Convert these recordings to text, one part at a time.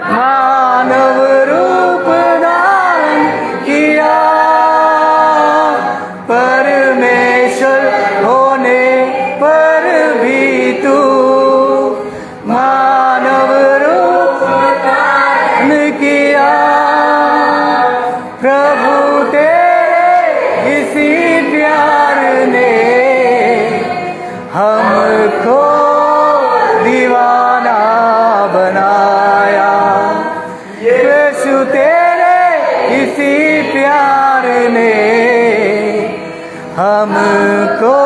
मानव रूप धारण किया, परमेश्वर होने पर भी तू मानव रूप धारण किया। प्रभु तेरे इसी प्यार ने हमको दीवाना बनाया। यीशु तेरे इसी प्यार ने हमको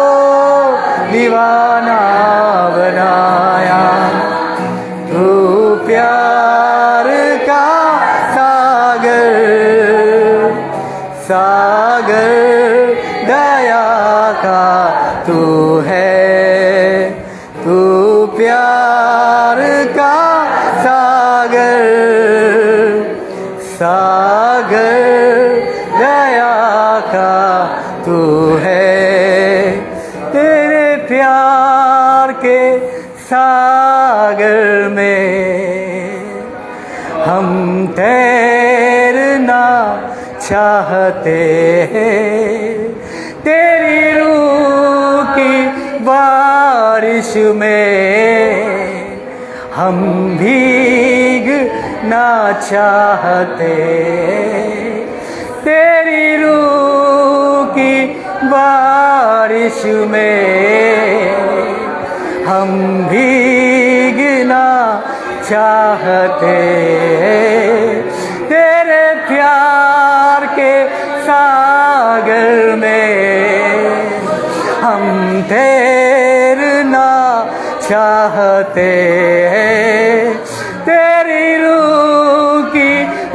दीवाना बनाया। तू प्यार का सागर, सागर दया का तू है। तू प्यार का सागर, सागर दया का तू है। तेरे प्यार के सागर में हम तैरना चाहते हैं। तेरी रूह की बारिश में हम भीगना चाहते। तेरी रूह की बारिश में हम भीगना चाहते। तेरे प्यार के सागर में हम तैरना चाहते हैं। तेरी रूह की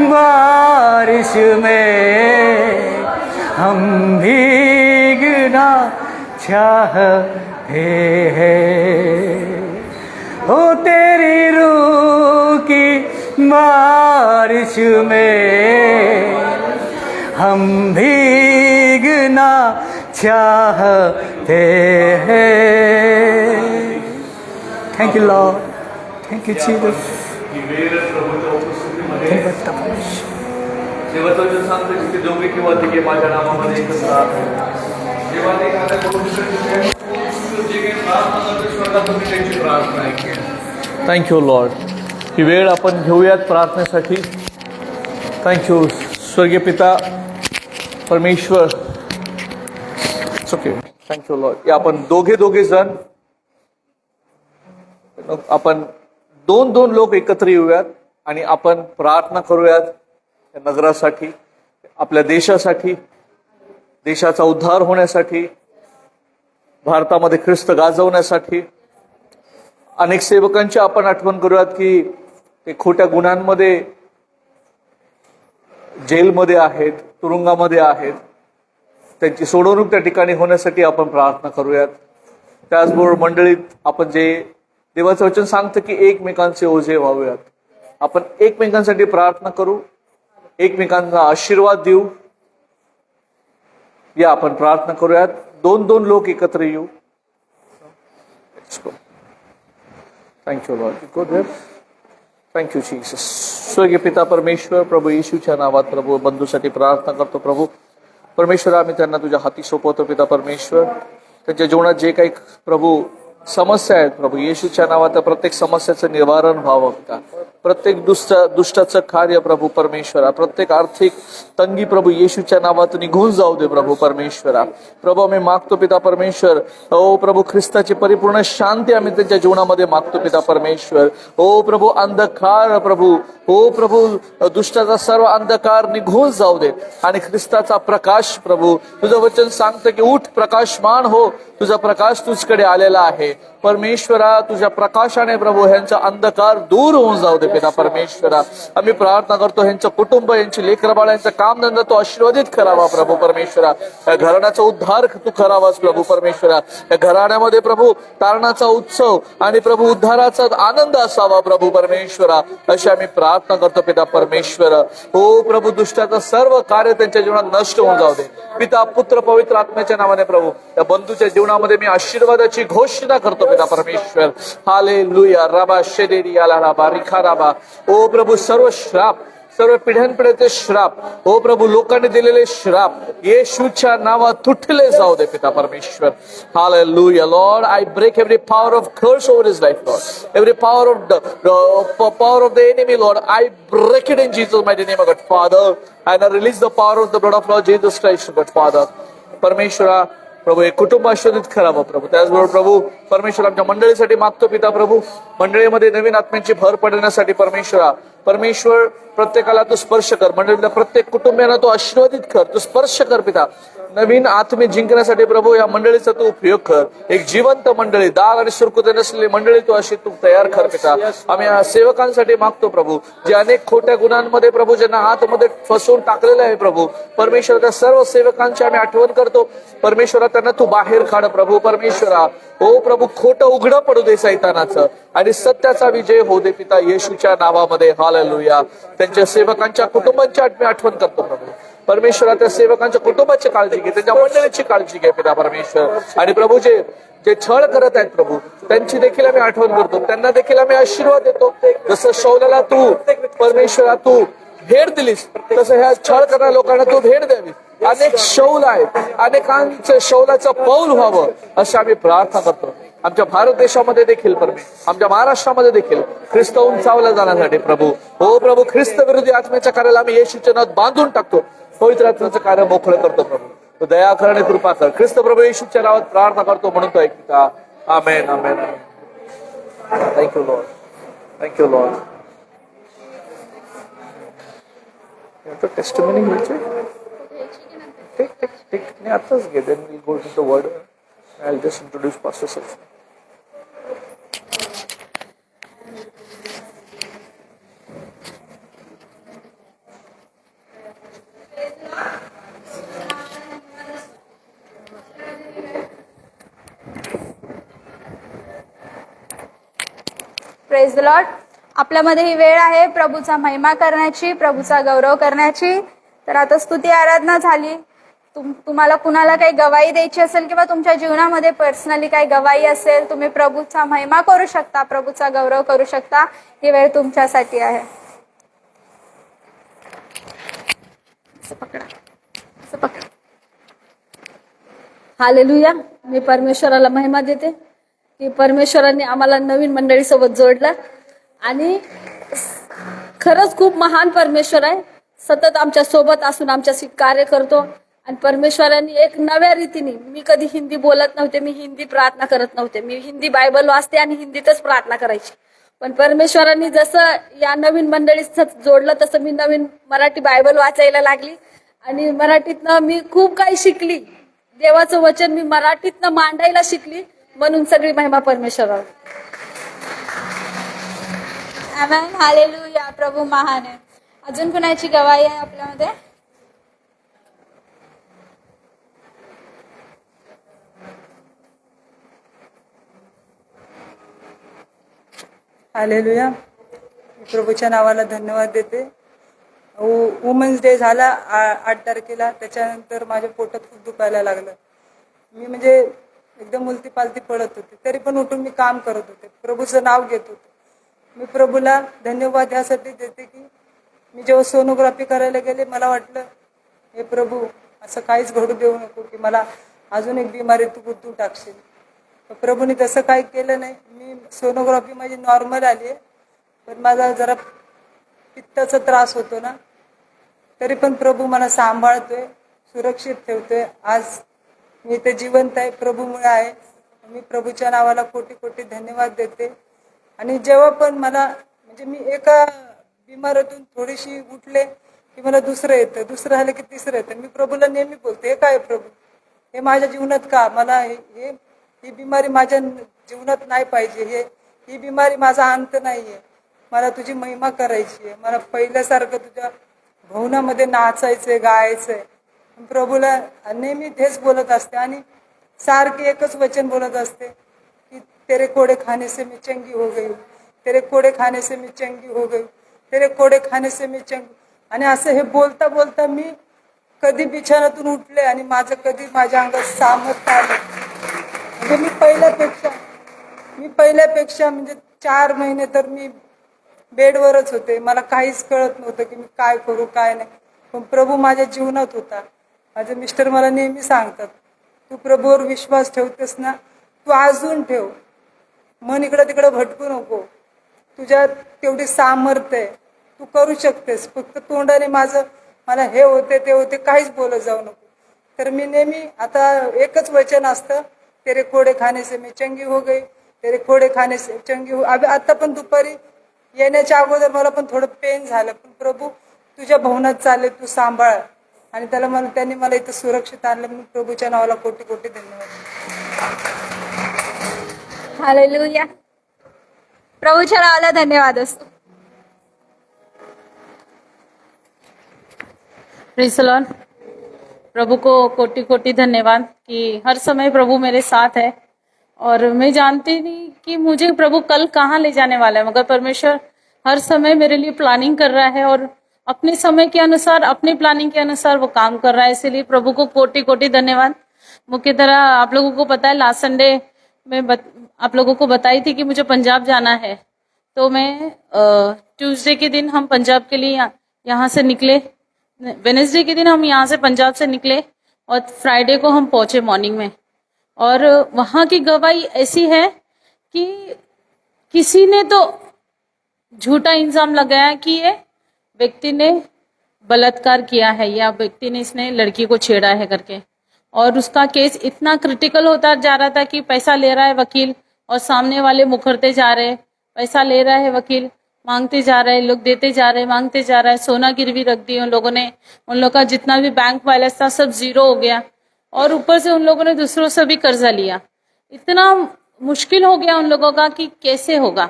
बारिश में हम भीगना चाहते हैं। ओ तेरी रूह की बारिश में हम भीगना चाहते हैं। Thank you Lord, thank you Jesus. देवाचं सांगतो की दोघे किंवा तिघे माझ्या नावामध्ये एकत्र आहेत. जेव्हा ते एखाद्या गोष्टीसाठी जे काही प्रार्थना करतो स्वर्गात तुम्ही त्यांची प्रार्थना ऐकेल. Thank you Lord. ही वेळ आपण घेऊयात प्रार्थनेसाठी. थँक्यू स्वर्गीय पिता परमेश्वर. Okay, thank you Lord. आपण दोघे जण आपण दोन लोक एकत्र येऊयात आणि आपण प्रार्थना करूयात नगरासाठी, आपल्या देशासाठी, देशाचा उद्धार होण्यासाठी, भारतामध्ये ख्रिस्त गाजवण्यासाठी. अनेक सेवकांची आपण आठवण करूयात की ते खोट्या गुन्ह्यांमध्ये जेलमध्ये आहेत, तुरुंगामध्ये आहेत. त्यांची सोडवणूक त्या ठिकाणी होण्यासाठी आपण प्रार्थना करूयात. त्याचबरोबर मंडळीत आपण जे देवाचं वचन सांगतं की एकमेकांचे ओझे व्हावेत, आपण एकमेकांसाठी प्रार्थना करू, एकमेकांना आशीर्वाद देऊ. या आपण प्रार्थना करूयात. दोन लोक एकत्र येऊ. Thank you Lord. Go there. Thank you Jesus. स्वर्गीय पिता परमेश्वर, प्रभू येशूच्या नावात प्रभू बंधूसाठी प्रार्थना करतो. प्रभू परमेश्वर, आम्ही त्यांना तुझ्या हाती सोपवतो. पिता परमेश्वर, त्यांच्या जीवनात जे काही प्रभू समस्या आहेत प्रभू येशूच्या नावात प्रत्येक समस्याचं निवारण व्हावं. पिता प्रत्येक दुष्टाचं कार्य प्रभू परमेश्वरा, प्रत्येक आर्थिक तंगी प्रभू येशूच्या नावात निघून जाऊ दे प्रभू परमेश्वरा. प्रभू आम्ही मागतो पिता परमेश्वर, ओ प्रभू ख्रिस्ताची परिपूर्ण शांती आम्ही त्यांच्या जीवनामध्ये मागतो पिता परमेश्वर. ओ प्रभू अंधकार प्रभू, ओ प्रभू दुष्टाचा सर्व अंधकार निघून जाऊ दे आणि ख्रिस्ताचा प्रकाश प्रभू, तुझं वचन सांगतं की उठ प्रकाशमान हो, तुझा प्रकाश तुझकडे आलेला आहे. परमेश्वरा तुझ्या प्रकाशाने प्रभू ह्यांचा अंधकार दूर होऊन जाऊ दे पिता परमेश्वरा. आम्ही प्रार्थना करतो ह्यांचं कुटुंब, यांची लेकरं बाळ, यांचं कामधंदा तो आशीर्वादित करावा प्रभू परमेश्वरा. या घराण्याचा उद्धार तू करावास प्रभू परमेश्वरा. या घराण्यामध्ये प्रभू तारणाचा उत्सव आणि प्रभू उद्धाराचा आनंद असावा प्रभू परमेश्वरा, अशी आम्ही प्रार्थना करतो पिता परमेश्वर. हो प्रभू, दुष्टाचं सर्व कार्य त्यांच्या जीवनात नष्ट होऊन जाऊ दे पिता, पुत्र पवित्र आत्म्याच्या नावाने प्रभू. या बंधूच्या जीवनामध्ये मी आशीर्वादाची घोषणा करतो पिता परमेश्वर. हालेलुया. रबा शेदेरी आला राबा रिखा राबा. ओ प्रभू, सर्व श्राप, सर्व पिढ्यानपिढ्याचे श्राप, हो प्रभू लोकांनी दिलेले श्राप येशूच्या नावात तुटले जाऊ दे पिता परमेश्वर. Hallelujah. Lord, I break every power of curse over his life Lord. Every power of the enemy Lord, I break it in Jesus mighty name God Father. And I release the power of the blood of Lord Jesus Christ God Father. परमेश्वरा प्रभू, एक कुटुंब आशीर्वादित करावं प्रभू. त्याचबरोबर प्रभू परमेश्वर आमच्या मंडळीसाठी मागतो पिता प्रभू. मंडळीमध्ये नवीन आत्म्यांची भर पडण्यासाठी परमेश्वरा, परमेश्वर प्रत्येकाला तू स्पर्श कर. मंडळीतल्या प्रत्येक कुटुंबियांना तू आशीर्वादित कर, तू स्पर्श कर पिता. नवीन आत्मे जिंकण्यासाठी प्रभू या मंडळीचा तू उपयोग कर. एक जिवंत मंडळी, दाग आणि सुरकुते नसलेली मंडळी तू अशी तू तयार कर पिता. आम्ही या सेवकांसाठी मागतो प्रभू, जे अनेक खोट्या गुणांमध्ये प्रभू ज्यांना आतमध्ये फसवून टाकलेलं आहे प्रभू परमेश्वर, त्या सर्व सेवकांची आम्ही आठवण करतो परमेश्वरा. त्यांना तू बाहेर काढ प्रभू परमेश्वरा. हो प्रभू, खोटं उघडं पडू दे सैतानाचं आणि सत्याचा विजय होऊ दे पिता येशूच्या नावामध्ये. हालेलुया. त्यांच्या सेवकांच्या कुटुंबांची आठवण करतो प्रभू परमेश्वरा. त्या सेवकांच्या कुटुंबाची काळजी घे, त्यांच्या मंडळीची काळजी घे पिता परमेश्वर. आणि प्रभू जे छळ करत आहेत प्रभू, त्यांची देखील आम्ही आठवण करतो, त्यांना देखील आम्ही आशीर्वाद देतो. जसं शौलाला तू परमेश्वरा तू भेट दिलीस, तसं ह्या छळ करणाऱ्या लोकांना तू भेट द्यावी. अनेक शौल आहेत, अनेकांचं शौलाचं पाऊल व्हावं अशी आम्ही प्रार्थना करतो. आमच्या भारत देशामध्ये देखील परमेश्वर, आमच्या महाराष्ट्रामध्ये देखील ख्रिस्त उंचावला जाण्यासाठी प्रभू, हो प्रभू, ख्रिस्त विरोधी आत्म्याच्या कार्याला आम्ही येशूच्या नावात बांधून टाकतो. पवित्र आत्म्याचं कार्य मोकळं करतो प्रभू. तो दया कर आणि कृपा कर. ख्रिस्त प्रभू येशूच्या नावात प्रार्थना करतो म्हणून तो ऐकता. Amen amen. Thank you Lord. Thank you Lord. Testimony घ्यायचे ठीक नाही आताच घे. Then we go to the word. I will just introduce pastor sir. Praise the Lord. आपल्यामध्ये ही वेळ आहे प्रभूचा महिमा करण्याची, प्रभूचा गौरव करण्याची. तर आता स्तुती आराधना झाली. तुम्हाला कुणाला काही गवाही द्यायची असेल किंवा तुमच्या जीवनामध्ये पर्सनली काही गवाही असेल, तुम्ही प्रभूचा महिमा करू शकता, प्रभूचा गौरव करू शकता. ही वेळ तुमच्यासाठी आहे. हालेलुया. मी परमेश्वराला महिमा देते की परमेश्वराने आम्हाला नवीन मंडळीसोबत जोडलं आणि खरंच खूप महान परमेश्वर आहे. सतत आमच्या सोबत असून आमच्याशी कार्य करतो. आणि परमेश्वराने एक नव्या रीतीने, मी कधी हिंदी बोलत नव्हते, मी हिंदी प्रार्थना करत नव्हते, मी हिंदी बायबल वाचते आणि हिंदीतच प्रार्थना करायची. पण परमेश्वरांनी जसं या नवीन मंडळीत जोडलं तसं मी नवीन मराठी बायबल वाचायला लागली आणि मराठीतनं मी खूप काही शिकली. देवाचं वचन मी मराठीतनं मांडायला शिकली. म्हणून सगळी महिमा परमेश्वरावर. आमेन. हालेलुया. प्रभू महान आहे. अजून कुणाची गवाही आहे आपल्यामध्ये? हालेलुया. मी प्रभूच्या नावाला धन्यवाद देते. वुमन्स डे झाला 8 तारखेला. त्याच्यानंतर माझ्या पोटात खूप दुखायला लागलं. मी म्हणजे एकदम उलती पालती पडत होते, तरी पण उठून मी काम करत होते, प्रभूचं नाव घेत होते. मी प्रभूला धन्यवाद यासाठी देते की मी जेव्हा सोनोग्राफी करायला गेले, मला वाटलं हे प्रभू असं काहीच घडू देऊ नको की मला अजून एक बिमारी तू गुंतून टाकशील. तर प्रभूने तसं काही केलं नाही. मी सोनोग्राफी माझी नॉर्मल आली आहे, पण माझा जरा पित्ताचा त्रास होतो ना, तरी पण प्रभू मला सांभाळतोय, सुरक्षित ठेवतोय. आज मी इथे जिवंत आहे, प्रभूमुळे आहे. मी प्रभूच्या नावाला कोटी कोटी धन्यवाद देते. आणि जेव्हा पण मला म्हणजे मी एका बिमारातून थोडीशी उठले की मला दुसरं येतं, दुसरं झालं की तिसरं येतं. मी प्रभूला नेहमी बोलते, हे काय प्रभू, हे माझ्या जीवनात का, मला हे ही बिमारी माझ्या जीवनात नाही पाहिजे. ही बिमारी माझा अंत नाहीये. मला तुझी महिमा करायची आहे. मला पहिल्यासारखं तुझ्या भवनामध्ये नाचायचंय, गायचंय. प्रभूला नेहमी तेच बोलत असते आणि सारखी एकच वचन बोलत असते की तेरे कोड़े खाने से मैं चंगी हो गई, तेरे कोड़े खाने से मैं चंगी हो गई, तेरे कोड़े खाने से मैं चंगी. आणि असं हे बोलता बोलता मी कधी बिछाण्यातून उठले आणि माझं कधी माझ्या अंगात सामर्थ्य आलं. म्हणजे मी पहिल्यापेक्षा म्हणजे 4 महिने तर मी बेडवरच होते. मला काहीच कळत नव्हतं की मी काय करू काय नाही. पण प्रभू माझ्या जीवनात होता. माझे मिस्टर मला नेहमी सांगतात, तू प्रभूवर विश्वास ठेवतेस ना, तू अजून ठेव. मन इकडं तिकडं भटकू नको. तुझ्यात तेवढी सामर्थ्य आहे, तू करू शकतेस. फक्त तोंडाने मला हे होते ते होते काहीच बोलत जाऊ नको. तर मी नेहमी आता एकच वचन असतं, तेरे कोड़े खाने से मैं चंगी हो गई, तेरे कोड़े खाने से चंगी हो. आता पण दुपारी येण्याच्या अगोदर मला पण थोडं पेन झालं. पण प्रभू तुझ्या भवनात चालले, तू सांभाळ. आणि त्यांनी मला इथं सुरक्षित आणलं. म्हणून प्रभूच्या नावाला कोटी कोटी धन्यवाद. हालेलुया. प्रभूच्या नावाला धन्यवाद असतो. Praise the Lord. प्रभु को कोटि कोटि धन्यवाद कि हर समय प्रभु मेरे साथ है और मैं जानती नहीं कि मुझे प्रभु कल कहाँ ले जाने वाला है, मगर परमेश्वर हर समय मेरे लिए प्लानिंग कर रहा है और अपने समय के अनुसार, अपनी प्लानिंग के अनुसार वो काम कर रहा है. इसीलिए प्रभु को कोटि कोटि धन्यवाद. मुख्य तरह आप लोगों को पता है, लास्ट संडे में आप लोगों को बताई थी कि मुझे पंजाब जाना है. तो मैं ट्यूसडे के दिन हम पंजाब के लिए यहाँ से निकले. वेडनेसडे के दिन हम यहाँ से पंजाब से निकले और फ्राइडे को हम पहुंचे मॉर्निंग में. और वहाँ की गवाही ऐसी है कि किसी ने तो झूठा इल्जाम लगाया कि ये व्यक्ति ने बलात्कार किया है या व्यक्ति ने इसने लड़की को छेड़ा है करके. और उसका केस इतना क्रिटिकल होता जा रहा था कि पैसा ले रहा है वकील और सामने वाले मुखरते जा रहे. पैसा ले रहा है वकील, मांगते जा रहे, लोग देते जा रहे, मांगते जा रहे. सोना गिरवी रख दी उन लोगों ने. उन लोगों का जितना भी बैंक बैलेंस था सब जीरो हो गया और ऊपर से उन लोगों ने दूसरों से भी कर्जा लिया. इतना मुश्किल हो गया उन लोगों का कि कैसे होगा.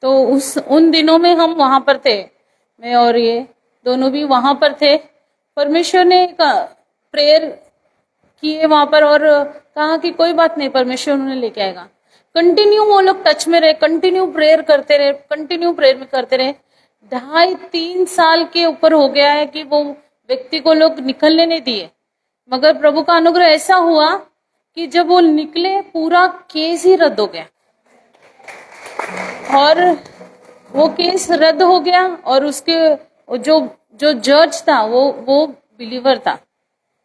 तो उन दिनों में हम वहां पर थे, मैं और ये दोनों भी वहां पर थे. परमेश्वर ने प्रेयर किए वहां पर और कहा कि कोई बात नहीं, परमेश्वर उन्हें लेके आएगा. कंटिन्यू वो लोग टच में रहे, कंटिन्यू प्रेयर करते रहे, कंटिन्यू प्रेयर में करते रहे. 2.5-3 साल के ऊपर हो गया है कि वो व्यक्ति को लोग निकलने नहीं दिए. मगर प्रभु का अनुग्रह ऐसा हुआ कि जब वो निकले पूरा केस ही रद्द हो गया. और वो केस रद्द हो गया और उसके जो जज था वो बिलीवर था.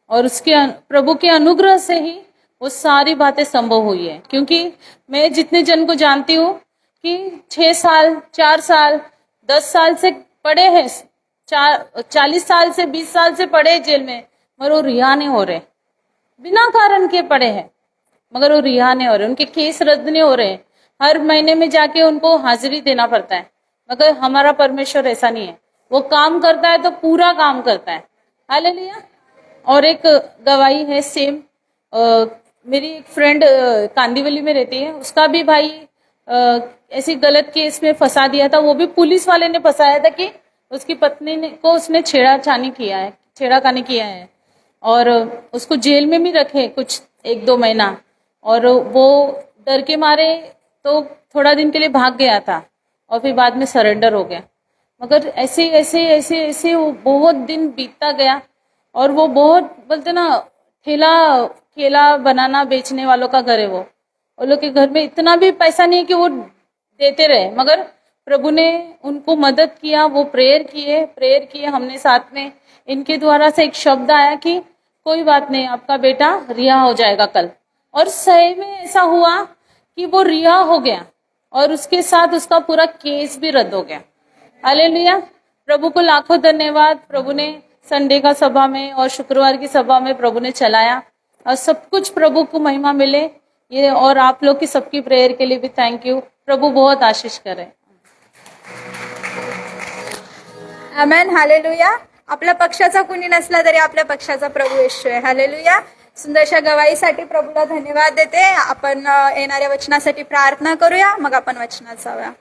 और उसके प्रभु के अनुग्रह से ही वो सारी बातें संभव हुई है. क्योंकि मैं जितने जन को जानती हूँ कि 6 साल 4 साल 10 साल से पड़े हैं, 40 साल से 20 साल से पड़े हैं जेल में, मगर वो रिहा नहीं हो रहे. बिना कारण के पड़े हैं मगर वो रिहा नहीं हो रहे, उनके केस रद्द नहीं हो रहे. हर महीने में जाके उनको हाजिरी देना पड़ता है. मगर हमारा परमेश्वर ऐसा नहीं है, वो काम करता है तो पूरा काम करता है. हालेलुया. और एक गवाही है सेम, मेरी एक फ्रेंड कांदीवली में रहती है, उसका भी भाई ऐसी गलत केस में फंसा दिया था. वो भी पुलिस वाले ने फंसाया था कि उसकी पत्नी को उसने छेड़खानी किया है और उसको जेल में भी रखे कुछ 1-2 महीना. और वो डर के मारे तो थोड़ा दिन के लिए भाग गया था और फिर बाद में सरेंडर हो गया. मगर ऐसे वो बहुत दिन बीतता गया और वो बहुत बोलते ना ठेला बनाना बेचने वालों का घर है. वो लोग के घर में इतना भी पैसा नहीं कि वो देते रहे, मगर प्रभु ने उनको मदद किया. वो प्रेयर किए हमने साथ में. इनके द्वारा से एक शब्द आया कि कोई बात नहीं, आपका बेटा रिहा हो जाएगा कल. और सही में ऐसा हुआ कि वो रिहा हो गया और उसके साथ उसका पूरा केस भी रद्द हो गया. हालेलुया. प्रभु को लाखों धन्यवाद. प्रभु ने संडे का सभा में और शुक्रवार की सभा में प्रभु ने चलाया और सब कुछ प्रभु को महिमा मिले ये. और आप लोग की सबकी प्रेयर के लिए भी थैंक यू. प्रभु बहुत आशीष करे. आमेन. हालेलुया. आपल्या पक्षाचा कुणी नसला तरी आपल्या पक्षाचा प्रभू येशू आहे. हालेलुया. सुंदरशा गवाईसाठी प्रभूला धन्यवाद देते. आपण येणाऱ्या वचनासाठी प्रार्थना करूया, मग आपण वचनात जाऊया.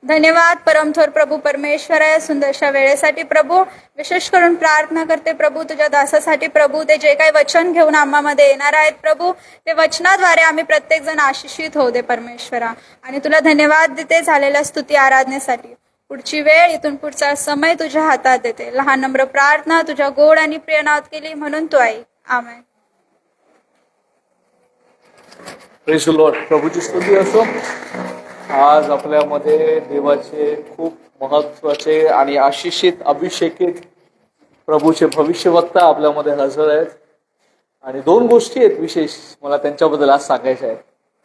धन्यवाद परमथोर प्रभू परमेश्वर आहे, सुंदरशा वेळेसाठी प्रभू. विशेष करून प्रार्थना करते प्रभू तुझ्या दासासाठी प्रभू. ते जे काही वचन घेऊन आम्हामध्ये येणार आहेत प्रभू, ते वचनाद्वारे आम्ही प्रत्येक जण आशिषित होऊ दे परमेश्वरा. आणि तुला धन्यवाद देते झालेल्या स्तुती आराधनेसाठी. पुढची वेळ, इथून पुढचा समय तुझ्या हातात देते. लहान नम्र प्रार्थना तुझ्या गोड आणि प्रिय नावात केली म्हणून तू ऐक. आमेन. Praise the Lord. प्रभूची स्तुती असो. आज आपल्यामध्ये देवाचे खूप महत्वाचे आणि आशिषित अभिषेकित प्रभूचे भविष्यवक्ता आपल्यामध्ये हजर आहेत. आणि दोन गोष्टी आहेत विशेष मला त्यांच्याबद्दल आज सांगायच्या आहेत.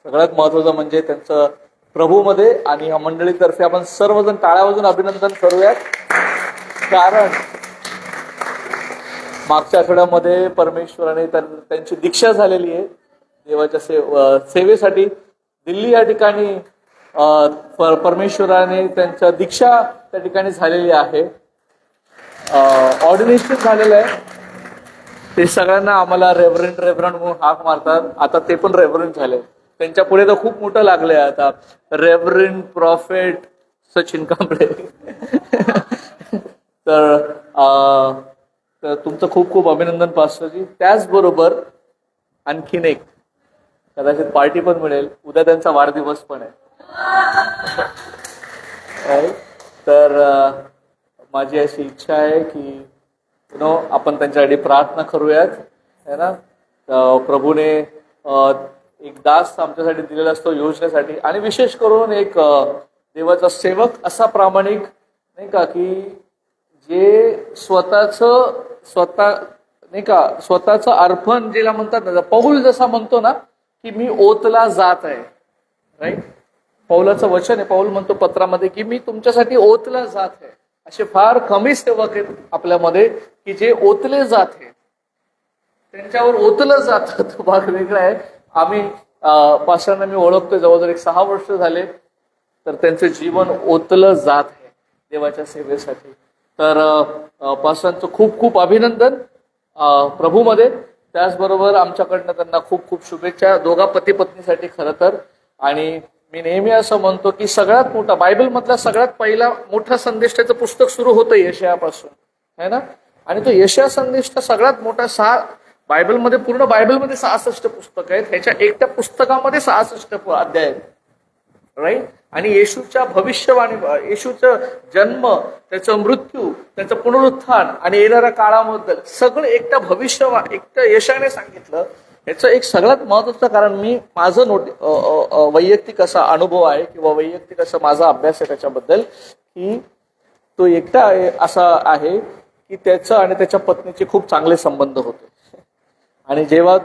सगळ्यात महत्वाचं म्हणजे त्यांचं प्रभूमध्ये आणि या मंडळीतर्फे आपण सर्वजण टाळ्या वाजून अभिनंदन करूयात. कारण मागच्या आठवड्यामध्ये परमेश्वराने त्यांची दीक्षा झालेली आहे देवाच्या सेवेसाठी. दिल्ली या ठिकाणी परमेश्वराने त्यांच्या दीक्षा त्या ठिकाणी झालेली आहे. ऑर्डिनेशन झालेलं आहे. ते सगळ्यांना आम्हाला रेव्हरंड म्हणून हाक मारतात. आता ते पण रेव्हरंड झाले. त्यांच्या पुढे तर खूप मोठं लागलंय आता, रेव्हरंड प्रॉफेट सचिन कांबळे. तर तुमचं खूप खूप अभिनंदन पास्टरजी. त्याचबरोबर आणखीन एक कदाचित पार्टी पण मिळेल. उद्या त्यांचा वाढदिवस पण आहे. तर माझी अशी इच्छा आहे की आपण त्यांच्यासाठी प्रार्थना करूयात, है ना. प्रभूने एक दास आमच्यासाठी दिलेला असतो योजनेसाठी. आणि विशेष करून एक देवाचा सेवक असा प्रामाणिक, नाही का, की जे स्वतःचं अर्पण ज्याला म्हणतात ना, पौल जसा म्हणतो ना की मी ओतला जात आहे, राईट. पौलाचं वचन आहे. पौल म्हणतो पत्रामध्ये की मी तुमच्यासाठी ओतला जात आहे. असे फार कमी सेवक आहेत आपल्यामध्ये की जे ओतले जात आहेत, त्यांच्यावर ओतलं जातं. तो भाग वेगळा आहे. आम्ही पास्टरांना मी ओळखतोय जवळजवळ 6 वर्ष झाले. तर त्यांचं जीवन ओतलं जात आहे देवाच्या सेवेसाठी. तर पास्टरांचं खूप खूप अभिनंदन प्रभूमध्ये. त्याचबरोबर आमच्याकडनं त्यांना खूप खूप शुभेच्छा दोघा पती पत्नीसाठी खरं तर. आणि मी नेहमी असं म्हणतो की सगळ्यात मोठा बायबलमधला सगळ्यात पहिला मोठा संदेश त्याचं पुस्तक सुरू होतं यशायापासून, है ना. आणि तो यशया संदेश सगळ्यात मोठा बायबलमध्ये पूर्ण बायबलमध्ये 66 पुस्तक आहेत. ह्याच्या एकट्या पुस्तकामध्ये 66 अध्याय आहेत, राईट. आणि येशूच्या भविष्यवाणी, येशूचा जन्म, त्याचा मृत्यू, त्याचं पुनरुत्थान आणि येणाऱ्या काळाबद्दल सगळं एकट्या यशाने सांगितलं. याचं एक सगळ्यात महत्वाचं कारण मी माझं वैयक्तिक असा अनुभव आहे किंवा वैयक्तिक असा माझा अभ्यास आहे त्याच्याबद्दल, की तो एकटा असा आहे की त्याचं आणि त्याच्या पत्नीचे खूप चांगले संबंध होते. आणि जेव्हा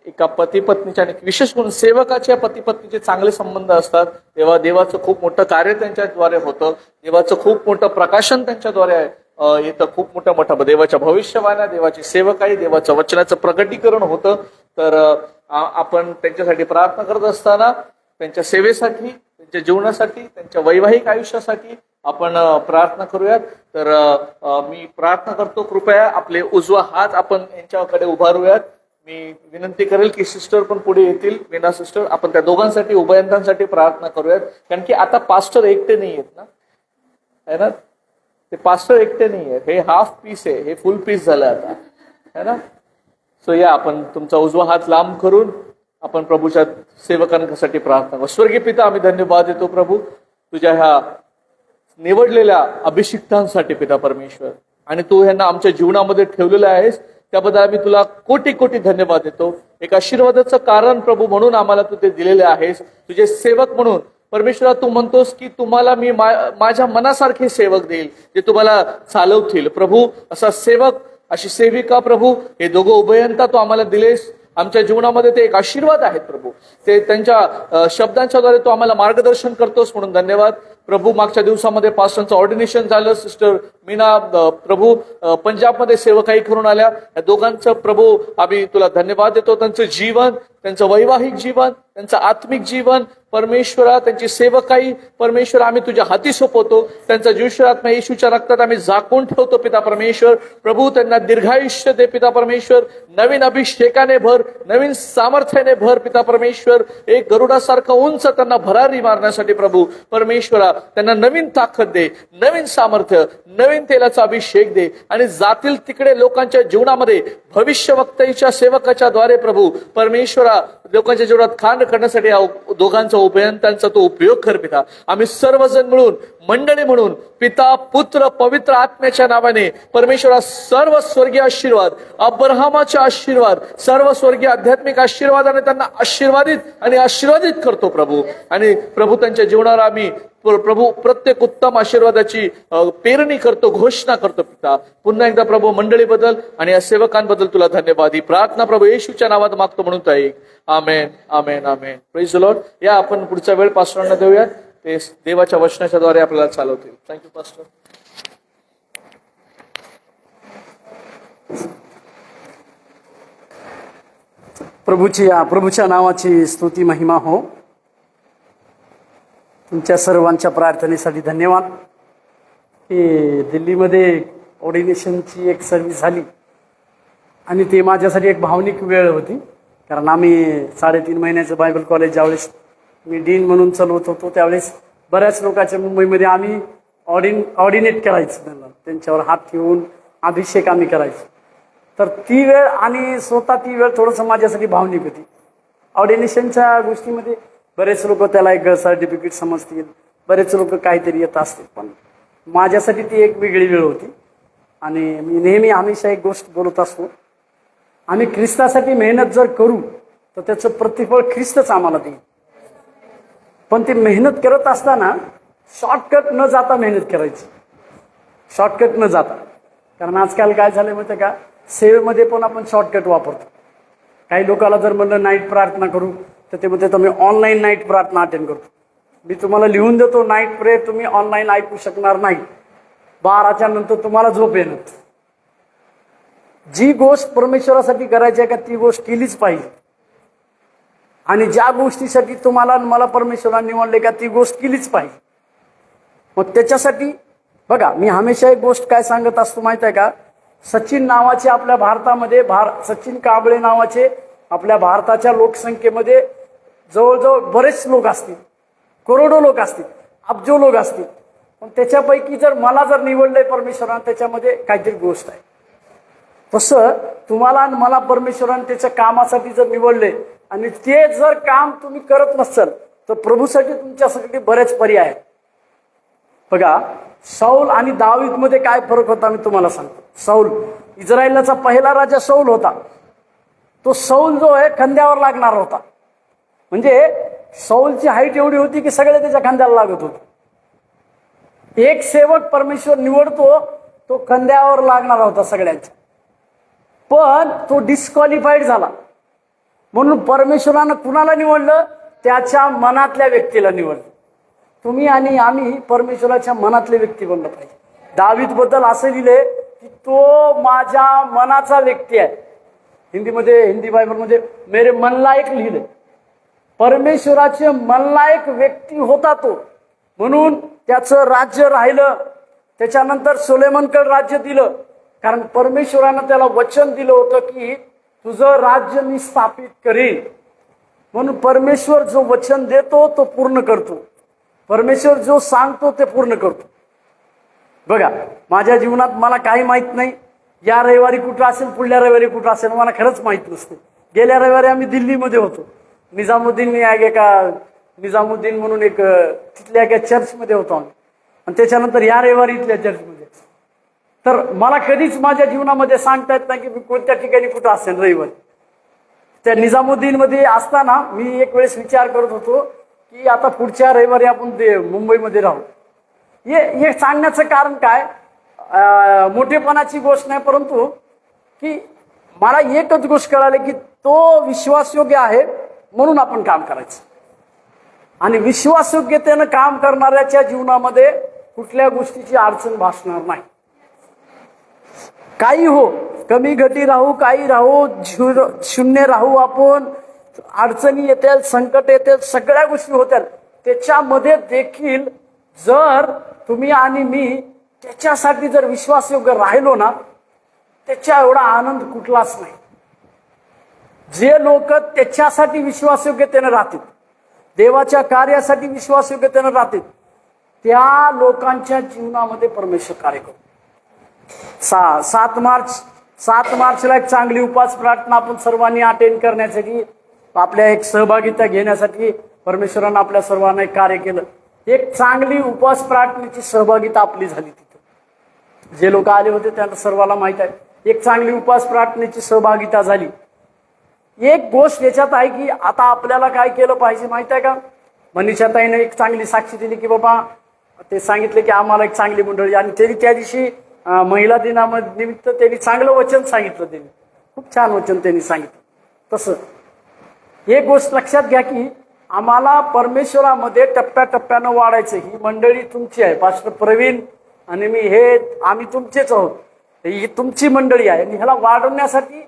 एका पती पत्नीच्या आणि विशेष करून सेवकाच्या पती पत्नीचे चांगले संबंध असतात तेव्हा देवाचं खूप मोठं कार्य त्यांच्याद्वारे होतं. देवाचं खूप मोठं प्रकाशन त्यांच्याद्वारे येतं. खूप मोठं देवाच्या भविष्यवाण्या, देवाची सेवकाई, देवाचं वचनाचं प्रकटीकरण होतं. तर आपण त्यांच्यासाठी प्रार्थना करत असताना त्यांच्या सेवेसाठी, त्यांच्या जीवनासाठी, त्यांच्या वैवाहिक आयुष्यासाठी आपण प्रार्थना करूयात. तर मी प्रार्थना करतो, कृपया आपले उजवा हात आपण यांच्याकडे उभारूयात. मी विनंती करेल की सिस्टर पण पुढे येतील, मीना सिस्टर. आपण त्या दोघांसाठी, उभयंतांसाठी प्रार्थना करूयात. कारण की आता पास्टर एकटे नाही आहेत ना, है ना. ते पास्टर एकटे नाही आहेत. हे हाफ पीस आहे, हे फुल पीस झालं आता, है ना. सो या आपण तुमचा उजवा हात लांब करून आपण प्रभूच्या सेवकांसाठी प्रार्थना करू. स्वर्गीय पिता, आम्ही धन्यवाद देतो प्रभू तुझ्या ह्या निवडलेल्या अभिषिक्तांसाठी पिता परमेश्वर. आणि तू ह्यांना आमच्या जीवनामध्ये ठेवलेलं आहेस त्याबद्दल आम्ही तुला कोटी कोटी धन्यवाद देतो. एक आशीर्वादाचं कारण प्रभू म्हणून आम्हाला तू ते दिलेले आहेस. तुझे सेवक म्हणून परमेश्वरा तू म्हणतोस की तुम्हाला मी माझ्या मनासारखे सेवक देईल जे तुम्हाला चालवतील. प्रभू असा सेवक, अशी सेविका प्रभू, हे दोघं उभयंता तू आम्हाला दिलेस आमच्या जीवनामध्ये. ते एक आशीर्वाद आहेत प्रभू. ते त्यांच्या शब्दांच्या द्वारे तू आम्हाला मार्गदर्शन करतोस म्हणून धन्यवाद. प्रभू मागच्या दिवसामध्ये पास्टरचं ऑर्डिनेशन झालं. सिस्टर मीना प्रभू पंजाबमध्ये सेवकाई करून आल्या. या दोघांचं प्रभू आम्ही तुला धन्यवाद देतो. त्यांचं जीवन, त्यांचं वैवाहिक जीवन, त्यांचं आत्मिक जीवन परमेश्वरा, त्यांची सेवकाई परमेश्वर आम्ही तुझ्या हाती सोपवतो. त्यांचा जीवशात्मा येशूच्या रक्तात आम्ही झाकून ठेवतो पिता परमेश्वर. प्रभू त्यांना दीर्घायुष्य दे पिता परमेश्वर. नवीन अभिषेकाने भर, नवीन सामर्थ्याने भर पिता परमेश्वर. एक गरुडासारखं उंच त्यांना भरारी मारण्यासाठी प्रभू परमेश्वरा त्यांना नवीन ताकद दे, नवीन सामर्थ्य, नवीन तेलाचा अभिषेक दे आणि जातील तिकडे लोकांच्या जीवनामध्ये भविष्यवक्तेच्या सेवकाच्या द्वारे प्रभू परमेश्वरा लोकांच्या जीवनात खांड करण्यासाठी दोघांचा त्यांचा तो उपयोग कर पिता. आम्ही सर्वजण मिळून मंडळी म्हणून पिता पुत्र पवित्र आत्म्याच्या नावाने परमेश्वरा सर्व स्वर्गीय आशीर्वाद, अब्राहमाचे आशीर्वाद, सर्व स्वर्गीय आध्यात्मिक आशीर्वादाने त्यांना आशीर्वादित आणि आशीर्वादित करतो प्रभू. आणि प्रभू त्यांच्या जीवनावर आम्ही प्रभू प्रत्येक उत्तम आशीर्वादाची पेरणी करतो, घोषणा करतो पिता. पुन्हा एकदा प्रभू मंडळीबद्दल आणि या सेवकांबद्दल तुला धन्यवाद. ही प्रार्थना प्रभू येशूच्या नावात मागतो म्हणून ताई. Amen, amen, amen. Praise the Lord. या आपण पुढचा वेळ पास्टरांना देऊया, ते देवाच्या वचनाच्या द्वारे आपल्याला चालवतील. Thank you pastor. प्रभूच्या नावाची स्तुती महिमा हो. तुमच्या सर्वांच्या प्रार्थनेसाठी धन्यवाद. की दिल्लीमध्ये ऑर्डिनेशनची एक सर्व्हिस झाली आणि ते माझ्यासाठी एक भावनिक वेळ होती. कारण आम्ही 3.5 महिन्याचं बायबल कॉलेज ज्यावेळेस मी डीन म्हणून चालवत होतो त्यावेळेस बऱ्याच लोकांच्या मुंबईमध्ये आम्ही ऑर्डिनेट करायचं, त्यांच्यावर हात ठेवून अभिषेक आम्ही करायचो. तर ती वेळ आणि स्वतः ती वेळ थोडंसं माझ्यासाठी भावनिक होती. ऑर्डिनेशनच्या गोष्टीमध्ये बरेच लोक त्याला एक सर्टिफिकेट समजतील, बरेच लोक काहीतरी येत असतील, पण माझ्यासाठी ती एक वेगळी वेळ होती. आणि मी नेहमी हमेशा एक गोष्ट बोलत असतो, आम्ही ख्रिस्तासाठी मेहनत जर करू तर त्याचं प्रतिफळ ख्रिस्तच आम्हाला देईल. पण ती मेहनत करत असताना शॉर्टकट न जाता मेहनत करायची, शॉर्टकट न जाता. कारण आजकाल काय झालं माहिती आहे का, सेवेमध्ये पण आपण शॉर्टकट वापरतो. काही लोकांना जर म्हणलं नाईट प्रार्थना करू तर ते म्हणते तुम्ही ऑनलाईन नाईट प्रार्थना अटेंड करतो. मी तुम्हाला लिहून देतो नाईट प्रेयर तुम्ही ऑनलाईन ऐकू शकणार नाही. 12च्या नंतर तुम्हाला झोप येणार. जी गोष्ट परमेश्वरासाठी करायची आहे का ती गोष्ट केलीच पाहिजे. आणि ज्या गोष्टीसाठी तुम्हाला मला परमेश्वराने निवडले का ती गोष्ट केलीच पाहिजे. मग त्याच्यासाठी बघा मी हमेशा एक गोष्ट काय सांगत असतो माहित आहे का, सचिन नावाचे आपल्या भारतामध्ये सचिन कांबळे नावाचे आपल्या भारताच्या लोकसंख्येमध्ये जवळजवळ बरेच लोक असतील, करोडो लोक असतील, अब्जो लोक असतील. पण त्याच्यापैकी जर मला जर निवडलंय परमेश्वराने त्याच्यामध्ये काहीतरी गोष्ट आहे. तसं तुम्हाला आणि मला परमेश्वराने त्याच्या कामासाठी जर निवडले आणि ते जर काम तुम्ही करत नसाल तर प्रभूसाठी तुमच्यासाठी बरेच पर्याय आहेत. बघा शौल आणि दावीदमध्ये काय फरक होता मी तुम्हाला सांगतो. शौल इस्रायलचा पहिला राजा शौल होता. तो शौल जो आहे खांद्यावर लागणार होता. म्हणजे शौलची हाईट एवढी होती की सगळे त्याच्या खांद्याला लागत होते. एक सेवक परमेश्वर निवडतो तो खांद्यावर लागणार होता सगळ्यांच्या, पण तो डिस्क्वालिफाईड झाला. म्हणून परमेश्वरानं कुणाला निवडलं, त्याच्या मनातल्या व्यक्तीला निवडलं. तुम्ही आणि आम्ही परमेश्वराच्या मनातले व्यक्ती बनलं पाहिजे. दावीद बद्दल असं लिहिले की तो माझ्या मनाचा व्यक्ती आहे. हिंदी बायबलमध्ये मेरे मनलायक लिहिले. परमेश्वराचे मनलायक व्यक्ती होता तो, म्हणून त्याचं राज्य राहिलं. त्याच्यानंतर सोलेमनकडे राज्य दिलं, कारण परमेश्वरानं त्याला वचन दिलं होतं की तुझं राज्य मी स्थापित करीन. म्हणून परमेश्वर जो वचन देतो तो पूर्ण करतो. परमेश्वर जो सांगतो ते पूर्ण करतो. बघा माझ्या जीवनात मला काही माहित नाही, या रविवारी कुठं असेल, पुढल्या रविवारी कुठं असेल, मला खरंच माहित नसते. गेल्या रविवारी आम्ही दिल्लीमध्ये होतो. निजामुद्दीन म्हणून एक तिथल्या एका चर्चमध्ये होतो आम्ही, आणि त्याच्यानंतर या रविवारी इथल्या चर्चमध्ये. तर मला कधीच माझ्या जीवनामध्ये सांगता येत नाही की मी कोणत्या ठिकाणी कुठं असेल रविवारी. त्या निजामुद्दीनमध्ये असताना मी एक वेळेस विचार करत होतो की आता पुढच्या रविवारी आपण मुंबईमध्ये राहू. हे सांगण्याचं कारण काय, मोठेपणाची गोष्ट नाही, परंतु की मला एकच गोष्ट कळाली की तो विश्वासयोग्य आहे म्हणून आपण काम करायचं. आणि विश्वासयोग्यतेनं काम करणाऱ्याच्या जीवनामध्ये कुठल्या गोष्टीची अडचण भासणार नाही. काही हो, कमी घटी राहू, काही राहू, शून्य राहू, आपण अडचणी येतील, संकट येतील, सगळ्या गोष्टी होत्या. त्याच्यामध्ये देखील जर तुम्ही आणि मी त्याच्यासाठी जर विश्वासयोग्य राहिलो ना, त्याच्या एवढा आनंद कुठलाच नाही. जे लोक त्याच्यासाठी विश्वासयोग्यतेनं राहतील, देवाच्या कार्यासाठी विश्वासयोग्यतेनं राहतील, त्या लोकांच्या जीवनामध्ये परमेश्वर कार्य करतो. 7 मार्चला एक चांगली उपास प्रार्थना आपण सर्वांनी अटेंड करण्यासाठी, आपल्या एक सहभागिता घेण्यासाठी परमेश्वरानं आपल्या सर्वांना एक कार्य केलं. एक चांगली उपास प्रार्थनेची सहभागिता आपली झाली. तिथं जे लोक आले होते त्यांना सर्वांना माहित आहे, एक चांगली उपास प्रार्थनेची सहभागिता झाली. एक गोष्ट याच्यात आहे की आता आपल्याला काय केलं पाहिजे माहित आहे का? मनीषाताईने एक चांगली साक्षी दिली की बाबा ते सांगितले की आम्हाला एक चांगली मंडळी, आणि त्यांनी त्या दिवशी महिला दिनानिमित्त त्यांनी चांगलं वचन सांगितलं. त्यांनी खूप छान वचन त्यांनी सांगितलं. तसं एक गोष्ट लक्षात घ्या की आम्हाला परमेश्वरामध्ये टप्प्याटप्प्यानं वाढायचं. ही मंडळी तुमची आहे, पास्टर प्रवीण आणि मी, हे आम्ही तुमचेच आहोत. ही तुमची मंडळी आहे आणि ह्याला वाढवण्यासाठी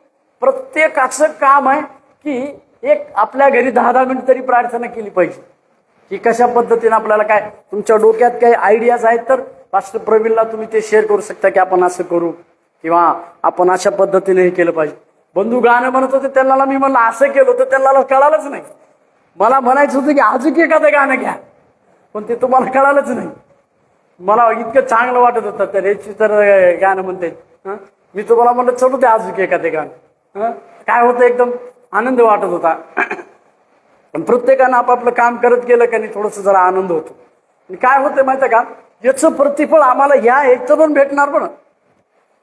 प्रत्येकाचं काम आहे की एक आपल्या घरी 10 मिनिट तरी प्रार्थना केली पाहिजे. की कशा पद्धतीने आपल्याला काय तुमच्या डोक्यात काही आयडियाज आहेत तर पास्टर प्रवीणला तुम्ही ते शेअर करू शकता की आपण असं करू किंवा आपण अशा पद्धतीने हे केलं पाहिजे. बंधू गाणं म्हणत होते, त्यांना मी म्हणलं असं केलं तर त्यांना कळालंच नाही. मला म्हणायचं होतं की अजून एखादं गाणं घ्या, पण ते तुम्हाला कळालंच नाही. मला इतकं चांगलं वाटत होतं तर याची तर गाणं म्हणते. मी तुम्हाला म्हणलं चलू दे अजून एखादं गाणं. काय होतं, एकदम आनंद वाटत होता. पण प्रत्येकानं आपापलं काम करत गेलं का नाही थोडंसं जरा आनंद होतो. आणि काय होतं माहिती आहे का, याचं प्रतिफळ आम्हाला ह्या याचं पण भेटणार, पण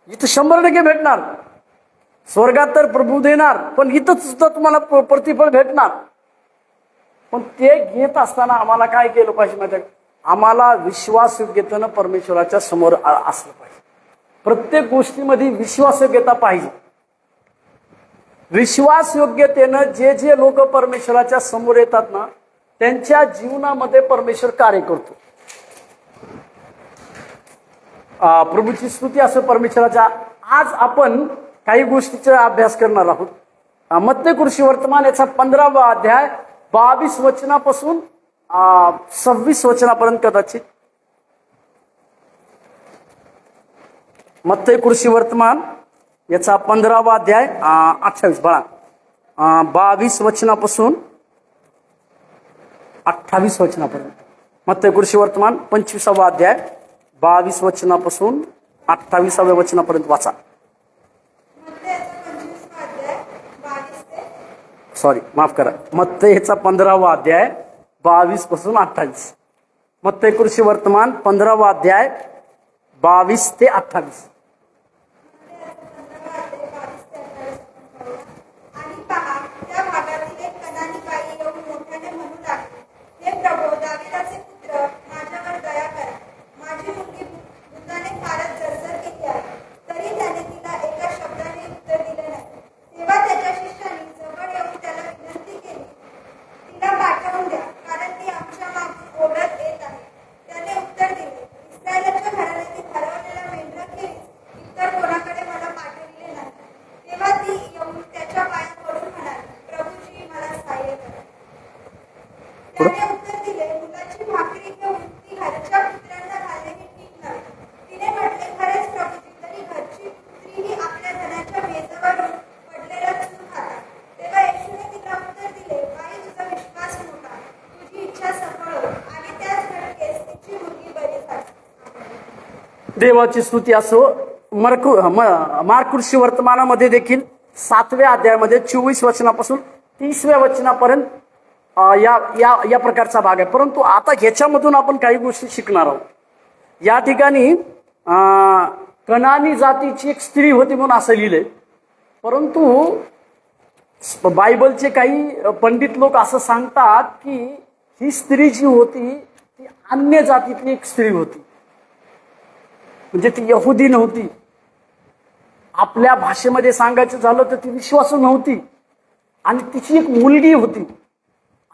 इथं 100% भेटणार. स्वर्गात तर प्रभू देणार, पण इथं सुद्धा तुम्हाला प्रतिफळ भेटणार. पण ते घेत असताना आम्हाला काय केलं पाहिजे माहिती आहे का, आम्हाला विश्वासयोग्यतेनं परमेश्वराच्या समोर असलं पाहिजे. प्रत्येक गोष्टीमध्ये विश्वासयोग्यता पाहिजे. विश्वासयोग्यतेनं जे लोक परमेश्वराच्या समोर येतात ना, त्यांच्या जीवनामध्ये परमेश्वर कार्य करतो. प्रभूची स्तुती असो परमेश्वराच्या. आज आपण काही गोष्टीचा अभ्यास करणार आहोत. मत्तेकृषी वर्तमान याचा 15वा अध्याय 22 वचनापासून 26 वचनापर्यंत कदाचित. मत्तेकृषी वर्तमान याचा 15वा अध्याय 28 22 वचनापासून 28 वचनापर्यंत. मत्तेकृषी वर्तमान 25वा अध्याय 22 वचनापासून 28व्या वचनापर्यंत वाचा. सॉरी, माफ करा. मत्तेचा 15वा अध्याय 22 पासून 28. मत्तेकृषी वर्तमान 15वा अध्याय 22 ते 28. आणि पहा, त्या भागातील एक कनानी बाई येऊन मोठ्याने म्हणू लागली, हे प्रभू, दाविदाचे पुत्र, माझ्यावर दया करा. माझी मुलगी भूताने फारच जर्जर केली आहे. तरी त्याने तिला एका शब्दाने उत्तर दिले नाही. तेव्हा त्याच्या शिष्याने जवळ येऊन त्याला विनंती केली, तिला पाठवून द्या, कारण ती आमच्या मागे ओरडत येत आहे. त्याने उत्तर दिले, इस्रायलाच्या घराण्यातील हरवलेल्या मेंढराखेरीज इतर कोणाकडे मला पाठविले नाही. तेव्हा ती येऊन त्याच्या पायात पडून म्हणाली, प्रभूजी, मला सहाय्य करा. त्याने उत्तर दिले, मुलाची भाकरी घेऊन ती घरच्या कुत्र्यांना घालणे हे ठीक नाही. तिने म्हटले, खरेच प्रभूजी, तरी घरची कुत्रीही आपल्या धनाच्या मेजवरून पडलेला चूर खातात. तेव्हा येशूने तिला उत्तर दिले, बाई, तुझा विश्वास मोठा, तुझी इच्छा सफळ हो. आणि त्याच घटकेस तिची मुलगी बरी झाली. देवाची स्तुती असो. मार्कुषी वर्तमानामध्ये देखील 7व्या अध्यायामध्ये 24 वचनापासून 30व्या वचनापर्यंत या प्रकारचा भाग आहे. परंतु आता ह्याच्यामधून आपण काही गोष्टी शिकणार आहोत. या ठिकाणी कनानी जातीची एक स्त्री होती म्हणून असं लिहिलंय. परंतु बायबलचे काही पंडित लोक असं सांगतात की ही स्त्री जी होती ती अन्य जातीतली एक स्त्री होती. म्हणजे ती यहुदी नव्हती. आपल्या भाषेमध्ये सांगायचं झालं तर ती विश्वासू नव्हती. आणि तिची एक मुलगी होती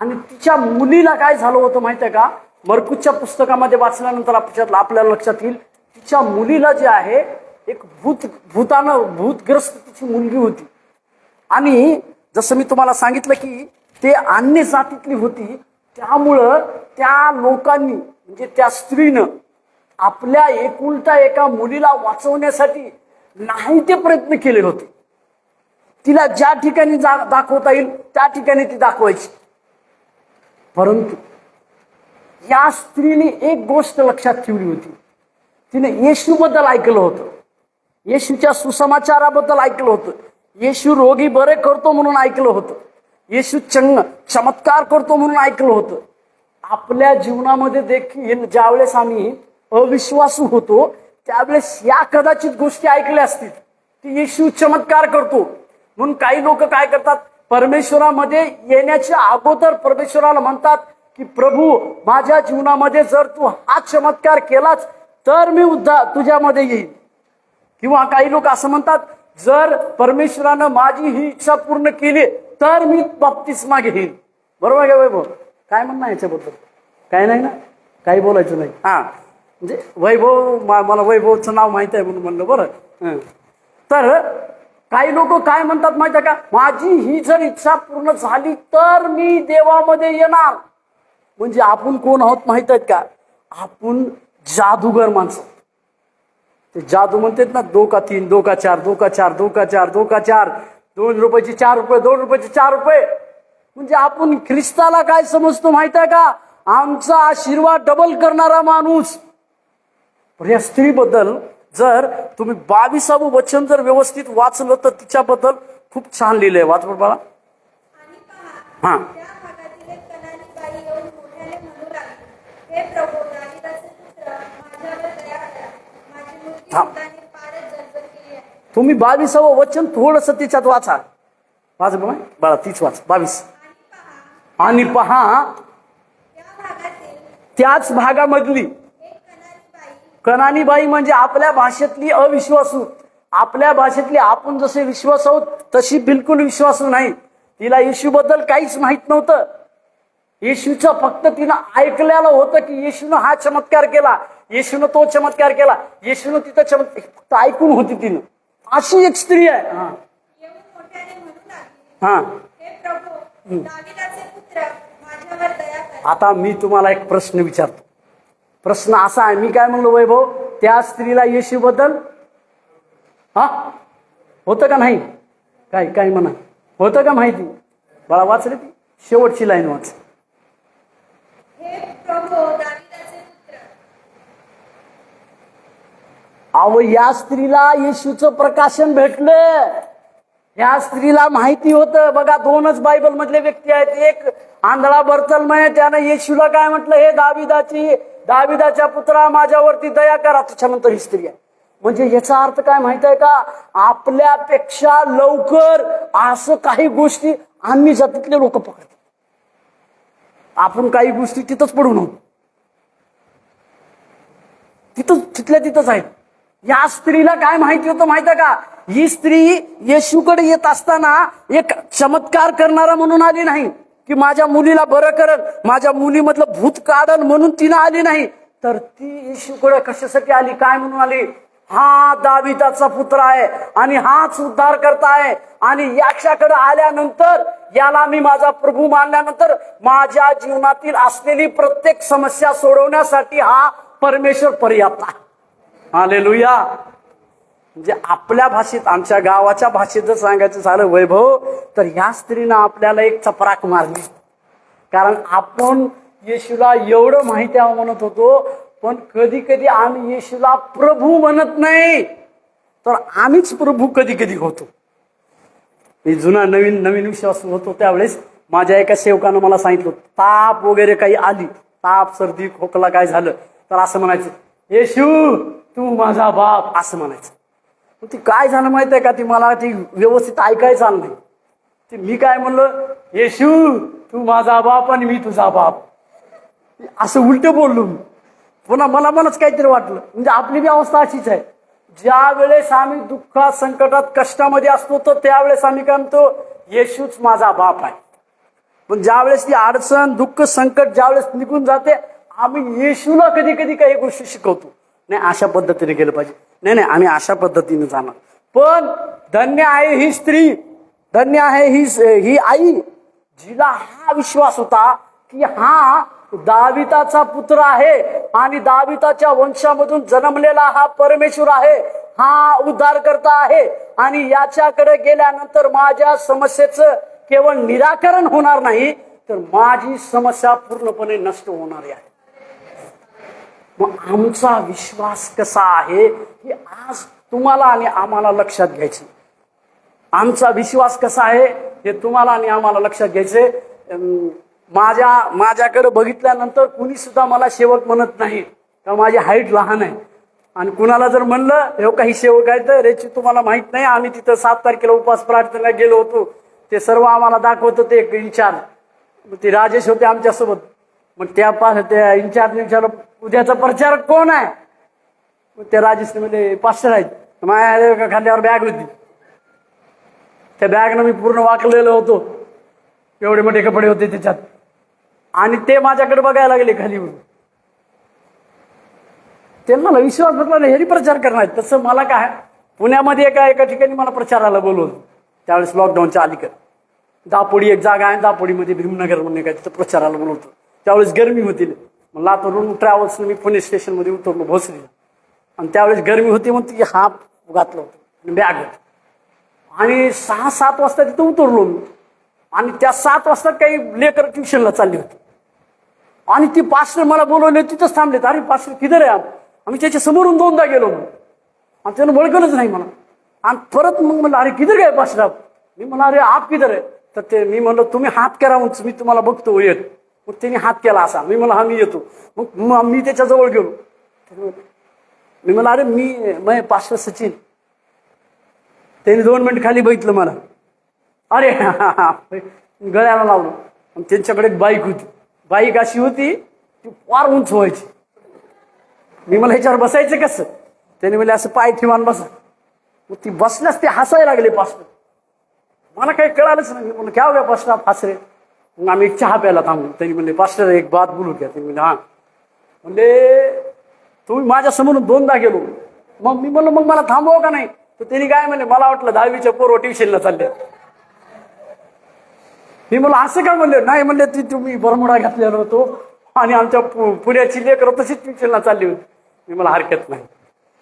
आणि तिच्या मुलीला काय झालं होतं माहिती आहे का? मरकुसच्या पुस्तकामध्ये वाचल्यानंतर आपल्याला लक्षात येईल, तिच्या मुलीला जे आहे एक भूतग्रस्त तिची मुलगी होती. आणि जसं मी तुम्हाला सांगितलं की ते अन्य जातीतली होती, त्यामुळं त्या लोकांनी म्हणजे त्या स्त्रीनं आपल्या एकुलता एका मुलीला वाचवण्यासाठी नाही ते प्रयत्न केले होते. तिला ज्या ठिकाणी दाखवता येईल त्या ठिकाणी ती दाखवायची. परंतु या स्त्रीने एक गोष्ट लक्षात ठेवली होती, तिने येशूबद्दल ऐकलं होतं, येशूच्या सुसमाचाराबद्दल ऐकलं होतं, येशू रोगी बरे करतो म्हणून ऐकलं होतं, येशू चमत्कार करतो म्हणून ऐकलं होतं. आपल्या जीवनामध्ये देखील ज्यावेळेस आम्ही अविश्वासू होतो त्यावेळेस या कदाचित गोष्टी ऐकल्या असतील की येशू चमत्कार करतो म्हणून. काही लोक काय करतात, परमेश्वरामध्ये येण्याच्या अगोदर परमेश्वराला म्हणतात की प्रभू माझ्या जीवनामध्ये जर तू हा चमत्कार केलाच तर मी तुझ्यामध्ये येईल. किंवा काही लोक असं म्हणतात, जर परमेश्वरानं माझी ही इच्छा पूर्ण केली तर मी बप्तिस्मा घेईन. बरोबर आहे वैभव? काय म्हणणं याच्याबद्दल? काय नाही ना, काही बोलायचं नाही. म्हणजे वैभव, मला वैभवचं नाव माहित आहे म्हणून म्हणलं. बरं, तर काही लोक काय म्हणतात माहिती आहे का, माझी ही जर इच्छा पूर्ण झाली तर मी देवामध्ये येणार. म्हणजे आपण कोण आहोत माहित आहेत का? आपण जादूगर माणसं. ते जादू म्हणतात ना, 2 का 3, 2 का 4, 2 का 4, 2 का 4, 2 का 4, 2 रुपयाची 4 रुपये, 2 रुपयाचे 4 रुपये. म्हणजे आपण ख्रिस्ताला काय समजतो माहित आहे का? आमचा आशीर्वाद डबल करणारा माणूस. या स्त्रीबद्दल जर तुम्ही 22वं वचन जर व्यवस्थित वाचलं तर तिच्याबद्दल खूप छान लिहिलंय. वाच बाळा. आणि पहा, त्या भागातील एक कनानी बाई येऊन मोठ्याने म्हणू लागली, हे प्रभू दाविदाचे पुत्र, माझ्यावर दया करा. माझी मुलगी भूताने फारच जर्जर केली आहे. तुम्ही 22वं वचन थोडस तिच्यात वाचा. वाच बाळा, तीच वाच 22. आणि पहा, त्या भागातील त्याच भागामधली एक कनानी बाई, कनानी बाई म्हणजे आपल्या भाषेतली अविश्वासू. आपल्या भाषेतली आपण जसे विश्वास आहोत तशी बिलकुल विश्वासू नाही. तिला येशूबद्दल काहीच माहित नव्हतं. येशूचं फक्त तिनं ऐकलेलं होतं की येशूनं हा चमत्कार केला, येशूनं तो चमत्कार केला, येशूनं तिथं चमत्कार फक्त ऐकून होती तिनं. अशी एक स्त्री आहे. येऊन मोठ्याने म्हणू लागली, हे प्रभू दाविदाचे पुत्र, माझ्यावर दया करा. आता मी तुम्हाला एक प्रश्न विचारतो. प्रश्न असा आहे, मी काय म्हणलो वैभव, त्या स्त्रीला येशूबद्दल होतं का नाही? काय म्हणा, होतं का माहिती? बाळा वाचले ती शेवटची लाईन वाच. हे प्रभू दाविदाचे पुत्र. अहो, या स्त्रीला येशूचं प्रकाशन भेटलं. या स्त्रीला माहिती होतं. बघा, 2च बायबल मधले व्यक्ती आहेत. एक आंधळा बर्तलमय, त्यानं येशूला काय म्हटलं, हे दाविदाच्या पुत्रा, माझ्यावरती दया करा. त्याच्यानंतर ही स्त्री आहे. म्हणजे याचा अर्थ काय माहित आहे का? आपल्यापेक्षा लवकर असं काही गोष्टी आम्ही जातीतले लोक पकडतात. आपण काही गोष्टी तिथंच पडून आहोत, तिथल्या तिथंच आहेत. या स्त्रीला काय माहिती होतं माहित आहे का? ही स्त्री येशूकडे येत असताना एक चमत्कार करणारा म्हणून आली नाही, की माझ्या मुलीला बरं करल, माझ्या मुलीमधलं भूत काढल म्हणून तिनं आली नाही. तर ती येशूकडे कशासाठी आली? काय म्हणून आली? हा दाविदाचा पुत्र आहे आणि हाच उद्धार करता आहे. आणि याच्याकडे आल्यानंतर, याला मी माझा प्रभू मानल्यानंतर माझ्या जीवनातील असलेली प्रत्येक समस्या सोडवण्यासाठी हा परमेश्वर पर्याप्त आहे. हालेलुया. म्हणजे आपल्या भाषेत, आमच्या गावाच्या भाषेत जर सांगायचं झालं वैभव, तर ह्या स्त्रीनं आपल्याला एक चपराक मारली. कारण आपण येशूला एवढं माहिती म्हणत होतो, पण कधी कधी आम्ही येशूला प्रभू म्हणत नाही, तर आम्हीच प्रभू कधी कधी होतो. मी जुना नवीन विश्वास होतो त्यावेळेस माझ्या एका सेवकानं मला सांगितलं, ताप वगैरे काही आली, ताप सर्दी खोकला काय झालं तर असं म्हणायचं, येशू तू माझा बाप, असं म्हणायचं. ती काय झालं माहित आहे का? ती मला ती व्यवस्थित ऐकायचं आलं नाही. ते मी काय म्हणलं, येशू तू माझा बाप आणि मी तुझा बाप, असं उलट बोललो. पुन्हा मलाच काहीतरी वाटलं. म्हणजे आपली बी अवस्था अशीच आहे. ज्या वेळेस आम्ही दुःखात, संकटात, कष्टामध्ये असतो तर त्यावेळेस आम्ही काय म्हणतो, येशूच माझा बाप आहे. पण ज्यावेळेस ती अडचण दुःख संकट ज्यावेळेस निघून जाते, आम्ही येशूला कधी कधी काही गोष्टी शिकवतो, नाही अशा पद्धतीने गेलं पाहिजे, नाही आम्ही अशा पद्धतीने जाणार. पण धन्य आहे ही स्त्री, धन्य आहे ही आई, जिला हा विश्वास होता की हा दाविदाचा पुत्र आहे आणि दाविदाच्या वंशामधून जन्मलेला हा परमेश्वर आहे, हा उद्धारकर्ता आहे आणि याच्याकडे गेल्यानंतर माझ्या समस्येचं केवळ निराकरण होणार नाही, तर माझी समस्या पूर्णपणे नष्ट होणार आहे. मग आमचा विश्वास कसा आहे हे आज तुम्हाला आणि आम्हाला लक्षात घ्यायचं. आमचा विश्वास कसा आहे हे तुम्हाला आणि आम्हाला लक्षात घ्यायचे. माझ्याकडे बघितल्यानंतर कुणी सुद्धा मला सेवक म्हणत नाही, का माझी हाईट लहान आहे. आणि कुणाला जर म्हणलं हे काही सेवक आहे तर याची तुम्हाला माहित नाही, आम्ही तिथं 7 तारखेला उपवास प्रार्थनेला गेलो होतो, ते सर्व आम्हाला दाखवत होते एक इन्चार्ज, ते राजेश होते आमच्यासोबत. मग त्या इन्चार्जने विचारलं उद्याचा प्रचारक कोण आहे, मग त्या राजेशने म्हणजे पास्टर आहेत. माझ्या खांद्यावर बॅग होती, त्या बॅगनं मी पूर्ण वाकलेलो होतो, एवढे मोठे कपडे होते त्याच्यात, आणि ते माझ्याकडे बघायला लागले खाली येऊन. त्यांना विश्वास बसला नाही, हे प्रचार करणार. तसं मला काय पुण्यामध्ये एका ठिकाणी मला प्रचाराला बोलवलं, त्यावेळेस लॉकडाऊनच्या अलीकडे दापोडी एक जागा आहे, दापोडीमध्ये भीमनगर म्हणून काय, तिथं प्रचाराला बोलवतो. त्यावेळेस गरमी होती, मग लातूरून ट्रॅव्हल्सने मी पुणे स्टेशनमध्ये उतरलो भोसरीला, आणि त्यावेळेस गरमी होती म्हणून ती हाफ घातलं होतं, बॅग होती. आणि 6-7 वाजता तिथं उतरलो मी, आणि त्या 7 वाजता काही लेकर ट्युशनला चालली होती, आणि ती पास्टर मला बोलवले, तिथंच थांबलेत. अरे पास्टर किधर आहे आप? आम्ही त्याच्या समोरून 2दा गेलो मग, आणि त्यानं बळकलच नाही मला. आणि परत मग म्हणलं अरे किधर काय पास्टर आप? मी म्हणलं अरे आप किधर आहे? तर ते मी म्हणलं तुम्ही हात करा उंच, मी तुम्हाला बघतो येत. मग त्यांनी हात केला असा, मी म्हणलं हा मी येतो. मग मी त्याच्याजवळ गेलो, मी म्हणलं अरे मी पास्टर सचिन. त्यांनी 2 मिनिट खाली बघितलं मला, अरे गळ्याला लावलं. आणि त्यांच्याकडे एक बाईक होती, बाईक अशी होती ती फार उंच व्हायची. मी मला ह्याच्यावर बसायचं कसं? त्याने मला असं पाय ठेवान बसा. मग ती बसल्यास ते हसायला लागले पास्टर, मला काही कळालंच नाही. मी म्हणलं क्या हो गया पास्टर आप हस रहे? मग आम्ही एक चहा प्यायला थांबलो. त्यांनी म्हणले पास्टर एक बात बोलू क्या? ते म्हणले हा. म्हणले तुम्ही माझ्या समोरून 2दा गेलो. मग मी म्हणलं मग मला थांबव का नाही? तर त्यांनी काय म्हणले मला वाटलं 10वीच्या पोरं ट्युशनला चालले. मी म्हणलं असं का म्हणले? नाही म्हणले ती तुम्ही बरमुडा घातलेला होतो आणि आमच्या पुण्याची लेकरं तशीच ट्युशनला चालली होती. मी मला हरकत नाही.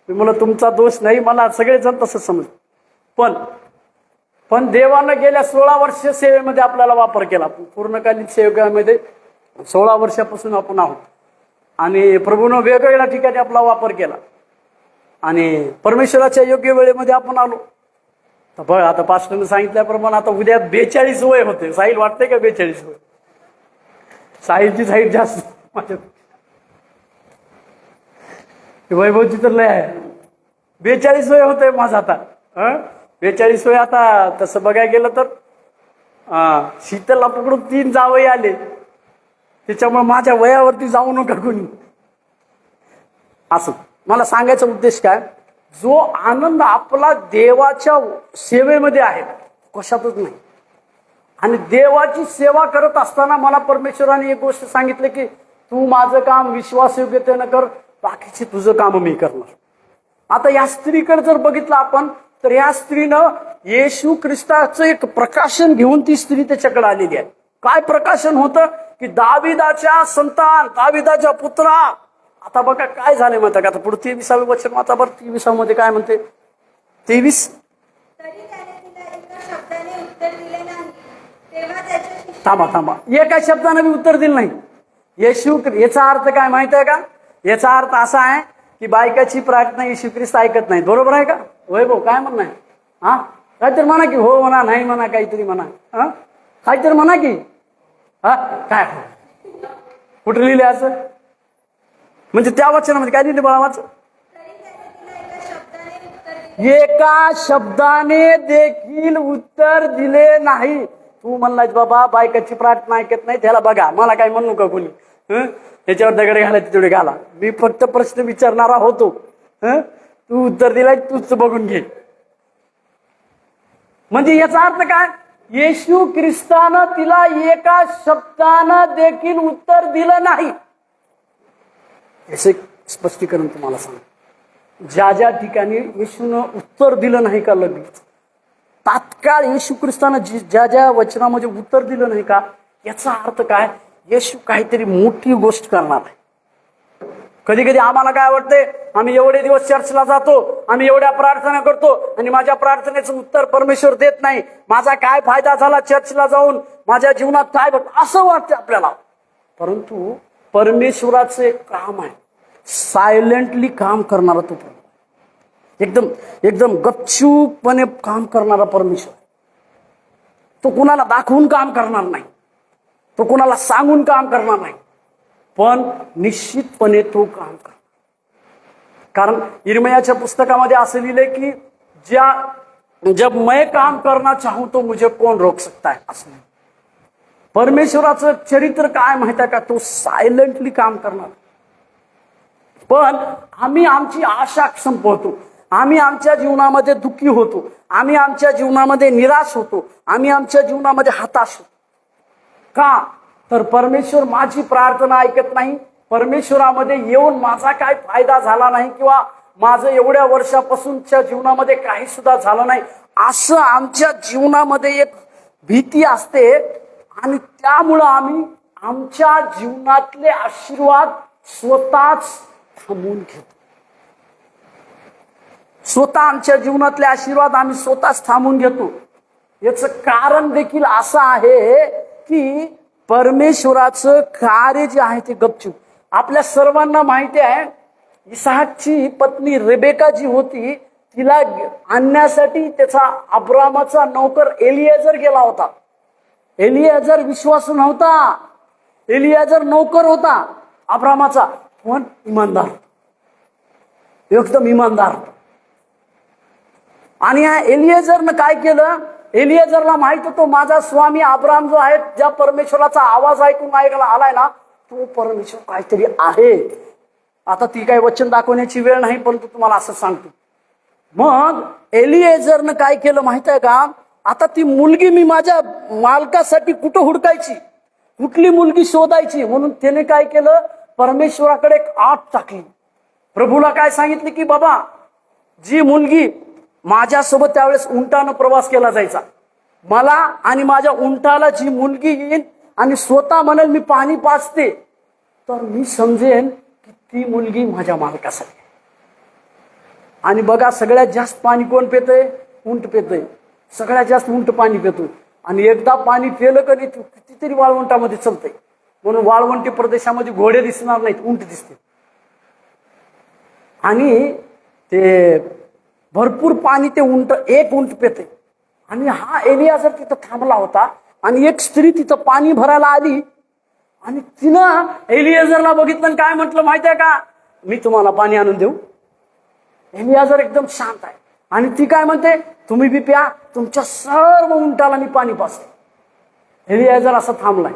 मी म्हणलं तुमचा दोष नाही, मला सगळेजण तसं समज. पण देवानं गेल्या 16 वर्ष सेवेमध्ये आपल्याला वापर केला. पूर्णकालीन सेवकामध्ये 16 वर्षापासून आपण आहोत, आणि प्रभूनं वेगवेगळ्या ठिकाणी आपला वापर केला, आणि परमेश्वराच्या योग्य वेळेमध्ये आपण आलो. तर बघ आता पास्टरने सांगितल्याप्रमाणे आता उद्या 42 वय होते. साहिल वाटते का 42 वय? साहिलची साईड जास्त माझ्या वैभवची तर लय आहे. 42 वय होतंय माझं आता. 42 वय. आता तसं बघायला गेलं तर शीतलला पकडून 3 जावई आले, त्याच्यामुळे माझ्या वयावरती जाऊ नका कोणी. असं मला सांगायचा उद्देश काय, जो आनंद आपला देवाच्या सेवेमध्ये आहे कशातच नाही. आणि देवाची सेवा करत असताना मला परमेश्वराने एक गोष्ट सांगितली की तू माझं काम विश्वासयोग्यतेनं कर, बाकीचे तुझं काम मी करणार. आता या स्त्रीकडे जर बघितलं आपण तर या स्त्रीनं येशू ख्रिस्ताचं एक प्रकाशन घेऊन ती स्त्री त्याच्याकडे आलेली आहे. काय प्रकाशन होतं की दाविदाच्या संतान, दाविदाच्या पुत्रा. आता बघा काय झालंय म्हणतात, आता पुढे 23वे वचन वाचा बरं. 23 मध्ये काय म्हणते? 23. तरी त्याने तिला एका शब्दाने उत्तर दिले नाही. तेव्हा त्याच्या शिष्य थांबा एका शब्दाने मी उत्तर दिलं नाही. येशू, याचा अर्थ काय माहित आहे का? याचा अर्थ असा आहे की बायकाची प्रार्थना येशू ख्रिस्त ऐकत नाही. बरोबर आहे का? होय भाऊ, काय म्हणणं आहे? हा काहीतरी म्हणा की हो म्हणा, नाही म्हणा, काहीतरी म्हणा. हा काहीतरी म्हणा की हा काय कुठे लिहिले असं? म्हणजे त्या वचनामध्ये काय लिहिले बाळा? वाच. एका शब्दाने देखील उत्तर दिले नाही. तू म्हणलास बाबा बायकाची प्रार्थना ऐकत नाही, त्याला बघा, मला काय म्हणू का कोणी? त्याच्यावर दगड घालायचे तेवढे घाला. मी फक्त प्रश्न विचारणारा होतो. तू उत्तर दिलाय, तूच बघून घे. म्हणजे याचा अर्थ काय? येशू ख्रिस्तानं तिला एका शब्दानं देखील उत्तर दिलं नाही. याचे स्पष्टीकरण तुम्हाला सांग. ज्या ज्या ठिकाणी येशूनं उत्तर दिलं नाही का लगेच तात्काळ येशू ख्रिस्तानं ज्या ज्या वचनामध्ये उत्तर दिलं नाही का, याचा अर्थ काय, येशू काहीतरी मोठी गोष्ट करणार आहे. कधी कधी आम्हाला काय वाटतंय, आम्ही एवढे दिवस चर्चला जातो, आम्ही एवढ्या प्रार्थना करतो आणि माझ्या प्रार्थनेचं उत्तर परमेश्वर देत नाही, माझा काय फायदा झाला चर्चला जाऊन, माझ्या जीवनात काय असं वाटतं आपल्याला. परंतु परमेश्वराचं एक काम आहे, सायलेंटली काम करणारा तो एकदम एकदम गपचूपपणे काम करणारा परमेश्वर. तो कुणाला दाखवून काम करणार नाही, तो कुणाला सांगून काम करणार नाही, पण निश्चितपणे तो काम करणार. कारण इर्मयाच्या पुस्तकामध्ये असं लिहिलंय की जब मैं काम करना चाहूं तो मुझे कौन रोक सकता है, असं. परमेश्वराचं चरित्र काय माहित आहे का, तो सायलेंटली काम करणार. पण आम्ही आमची आशा संपवतो, आम्ही आमच्या जीवनामध्ये दुःखी होतो, आम्ही आमच्या जीवनामध्ये निराश होतो, आम्ही आमच्या जीवनामध्ये हताश होतो. का तर परमेश्वर माझी प्रार्थना ऐकत नाही, परमेश्वरामध्ये येऊन माझा काय फायदा झाला नाही, किंवा माझं एवढ्या वर्षापासूनच्या जीवनामध्ये काही सुद्धा झालं नाही, असं आमच्या जीवनामध्ये एक भीती असते. आणि त्यामुळं आम्ही आमच्या जीवनातले आशीर्वाद स्वतःच थांबवून घेतो. स्वतः आमच्या जीवनातले आशीर्वाद आम्ही स्वतःच थांबवून घेतो. याचं कारण देखील असं आहे की परमेश्वराचं कार्य जे आहे ते गपचूप. आपल्या सर्वांना माहिती आहे, इसहाकची पत्नी रेबेका जी होती, तिला आणण्यासाठी त्याचा अब्रामाचा नौकर एलियाजर गेला होता. एलियाजर विश्वासू नव्हता, एलियाजर नौकर होता अब्रामाचा, पण इमानदार, एकदम इमानदार. आणि ह्या एलियाजरनं काय केलं, एलियाजरला माहित होतो माझा स्वामी अब्राम जो आहे, ज्या परमेश्वराचा आवाज ऐकून आलाय ना, तो परमेश्वर काहीतरी आहे. आता ती काही वचन दाखवण्याची वेळ नाही, परंतु तुम्हाला असं सांगतो. मग एलियाजरनं काय केलं माहित आहे का, आता ती मुलगी मी माझ्या मालकासाठी कुठं हुडकायची, कुठली मुलगी शोधायची, म्हणून त्याने काय केलं, परमेश्वराकडे एक आठ टाकली. प्रभूला काय सांगितले की बाबा, जी मुलगी माझ्यासोबत त्यावेळेस उंटानं प्रवास केला जायचा, मला आणि माझ्या उंटाला जी मुलगी येईल आणि स्वतः म्हणेल मी पाणी पाजते, तर मी समजेन की ती मुलगी माझ्या मालकासाठी. आणि बघा, सगळ्यात जास्त पाणी कोण पितंय, उंट पितंय. सगळ्यात जास्त उंट पाणी पितो. आणि एकदा पाणी पिलं कधी कितीतरी वाळवंटामध्ये चालतंय. म्हणून वाळवंटी प्रदेशामध्ये घोडे दिसणार नाहीत, उंट दिसते. आणि ते भरपूर पाणी ते एक उंट पिते. आणि हा एलियाजर तिथं थांबला होता, आणि एक स्त्री तिथं पाणी भरायला आली, आणि तिनं एलियाजरला बघितलं काय म्हटलं माहितीये का, मी तुम्हाला पाणी आणून देऊ. एलियाजर एकदम शांत आहे, आणि ती काय म्हणते, तुम्ही बी प्या, तुमच्या सर्व उंटाला मी पाणी पाजते. एलियाजर असं थांबलाय.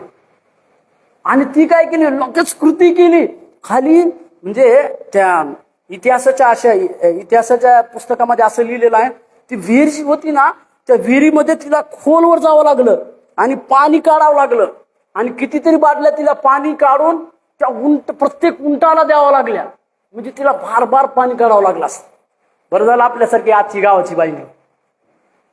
आणि ती काय केली, लगेच कृती केली खाली. म्हणजे त्या इतिहासाच्या पुस्तकामध्ये असं लिहिलेलं आहे, ती विहीर जी होती ना, त्या विहिरीमध्ये तिला खोलवर जावं लागलं आणि पाणी काढावं लागलं. आणि कितीतरी बाटल्या तिला पाणी काढून त्या प्रत्येक उंटाला द्यावं लागल्या. म्हणजे तिला भार भार पाणी काढावं लागलं असं. बरं झालं आपल्यासारखी आजची गावाची बाई नाही,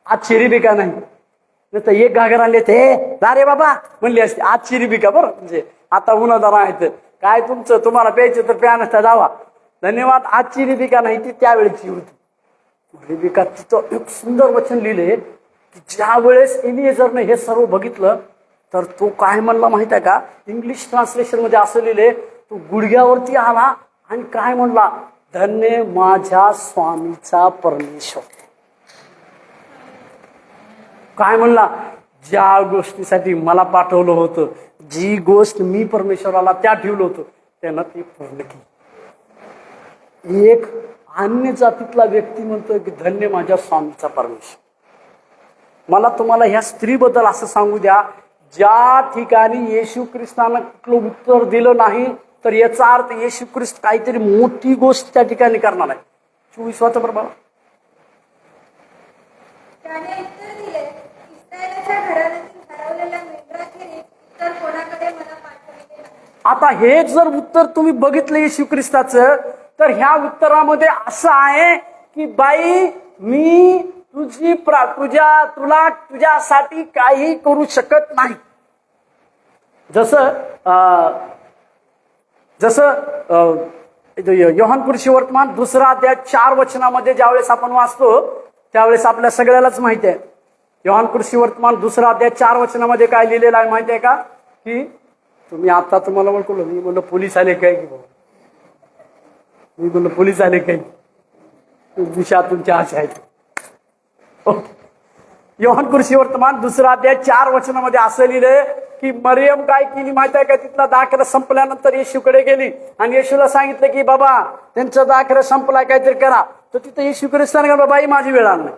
आज रिबिका नाही, नाही तर एक घागर आणले ते रे बाबा म्हणली असते. आज रिबिका बरं, म्हणजे आता उन्हादार आहेत, काय तुमचं तुम्हाला प्यायचं तर प्या, नसता जावा, धन्यवाद. आजची रिबिका नाही, ती त्यावेळेची होती. रिबिका तिथं एक सुंदर वचन लिहिले की ज्या वेळेस एलियाजरने हे सर्व बघितलं, तर तो काय म्हणला माहित आहे का, इंग्लिश ट्रान्सलेशन मध्ये असं लिहिले, तो गुडघ्यावरती आला आणि काय म्हणला, धन्य माझ्या स्वामीचा परमेश्वर. काय म्हणला, ज्या गोष्टीसाठी मला पाठवलं होतं, जी गोष्ट मी परमेश्वराला त्या ठेवलं होतं, त्यानं ती पूर्ण केली. एक अन्य जातीतला व्यक्ती म्हणतोय की धन्य माझ्या स्वामीचा परमेश्वर. मला तुम्हाला ह्या स्त्रीबद्दल असं सांगू द्या, ज्या ठिकाणी येशू ख्रिस्तानं कुठलं उत्तर दिलं नाही, तर याचा अर्थ येशू ख्रिस्त काहीतरी मोठी गोष्ट त्या ठिकाणी करणार आहे. 24 वाचा बरोबर. त्याने उत्तर दिले, इस्रायलाच्या आता हे जर उत्तर तुम्ही बघितलं येशू ख्रिस्ताचं, तर ह्या उत्तरामध्ये असं आहे की बाई मी तुझ्यासाठी काही करू शकत नाही. जसं योहान सुवर्तमान 2 अध्याय 4 वचनामध्ये ज्यावेळेस आपण वाचतो त्यावेळेस आपल्या सगळ्यालाच माहिती आहे. योहान सुवर्तमान 2 अध्याय 4 वचनामध्ये काय लिहिलेलं आहे माहिती आहे का? की तुम्ही आता तुम्हाला म्हणतो मी म्हणलं पोलीस आले काय की बाबा, मी म्हणलं पोलीस आले काय, दिशा तुमच्या आशा आहेत. योहान सुवर्तमान 2 अध्याय 4 वचनामध्ये असं लिहिलंय की मरियम काय केली माहिती आहे का? तिथला दाखला संपल्यानंतर येशूकडे गेली आणि येशूला सांगितलं की बाबा त्यांचा दाखला संपलाय, काहीतरी करा. तर तिथं येशू ख्रिस्ताने बाई माझी वेळ आली नाही,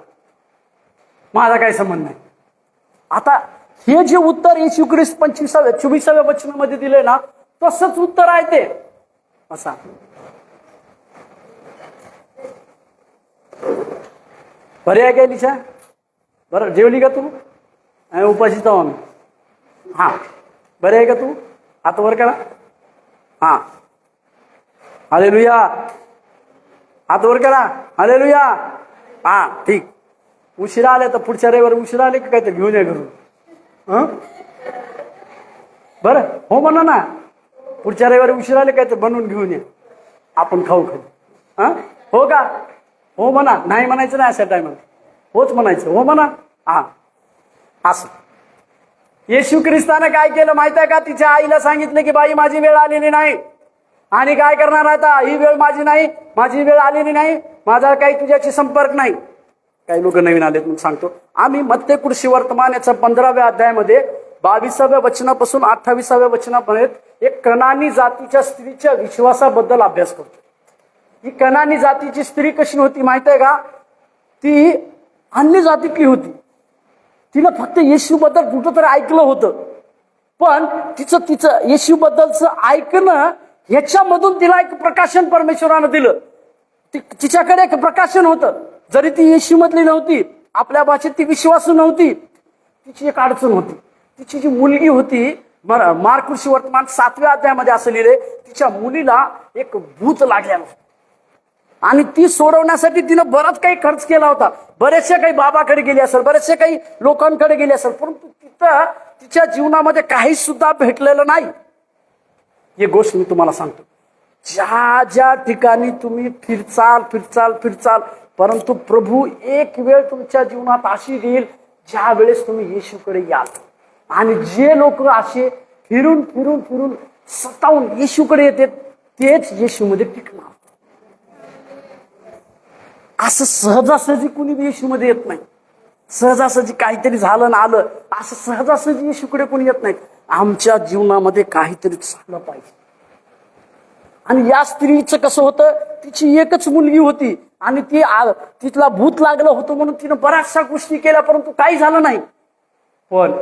माझा काही संबंध नाही. आता हे जे उत्तर येशू ख्रिस्त 24व्या वचनामध्ये दिले ना, तसंच उत्तर आहे ते. असा बरे आहे काय लिशा? बरं जेवली का तू? उपाशीच आहो आम्ही. हा बरे आहे का तू? हात वर करा. हा हालेलुया, हात वर करा. हालेलुया. हा ठीक. उशिरा आले तर पुढच्या रविवारी उशिरा आले की काय तर घेऊन या घरून. बरं हो म्हणा ना, पुढच्या रविवारी उशिरा आले काय तर बनवून घेऊन या, आपण खाऊ खाऊ. हो का? हो म्हणा, नाही म्हणायचं नाही अशा टायमाला, होच म्हणायचं. हो म्हणा. हा असं येशू ख्रिस्ताने काय केलं माहित आहे का? तिच्या आईला सांगितलं की बाई माझी वेळ आलेली नाही आणि काय करणार आता, ही वेळ माझी नाही, माझी वेळ आलेली नाही, माझा काही तुझ्याशी संपर्क नाही. काही लोक नवीन आलेत म्हणून सांगतो. आम्ही मत्ते सुवर्तमान याच्या 15व्या अध्यायामध्ये 22व्या वचनापासून 28व्या वचनापर्यंत एक कनानी जातीच्या स्त्रीच्या विश्वासाबद्दल अभ्यास करतो. ही कनानी जातीची स्त्री कशी होती माहित आहे का? ती अन्य जातीतली होती. तिनं फक्त येशूबद्दल कुठं तरी ऐकलं होतं, पण तिचं येशूबद्दलचं ऐकणं ह्याच्यामधून तिला एक प्रकाशन परमेश्वरानं दिलं. तिच्याकडे एक प्रकाशन होतं. जरी ती येशूमधली नव्हती, आपल्या भाषेत ती विश्वासू नव्हती, तिची एक अडचण होती. तिची जी मुलगी होती, मार्क सुवर्तमान 7व्या अध्यायामध्ये असं लिहिलंय, तिच्या मुलीला एक भूत लागलेलं आणि ती सोडवण्यासाठी तिनं बराच काही खर्च केला होता. बरेचसे काही बाबाकडे गेले असेल, बरेचसे काही लोकांकडे गेले असेल, परंतु तिथं तिच्या जीवनामध्ये काही सुद्धा भेटलेलं नाही. ही गोष्ट मी तुम्हाला सांगतो, ज्या ज्या ठिकाणी तुम्ही फिरचाल, परंतु प्रभू एक वेळ तुमच्या जीवनात अशी येईल ज्या वेळेस तुम्ही येशूकडे याल. आणि जे लोक असे फिरून सतावून येशूकडे येतात तेच येशूमध्ये टिकणार. असं सहजासहजी कुणी येशूमध्ये येत नाही. सहजासहजी काहीतरी झालं ना आलं असं सहजासहजी येशूकडे कोणी येत नाही. आमच्या जीवनामध्ये काहीतरी झालं पाहिजे. आणि या स्त्रीचं कसं होतं, तिची एकच मुलगी होती आणि तिथला भूत लागलं होतं म्हणून तिनं बऱ्याचशा गोष्टी केल्या, परंतु काही झालं नाही. पण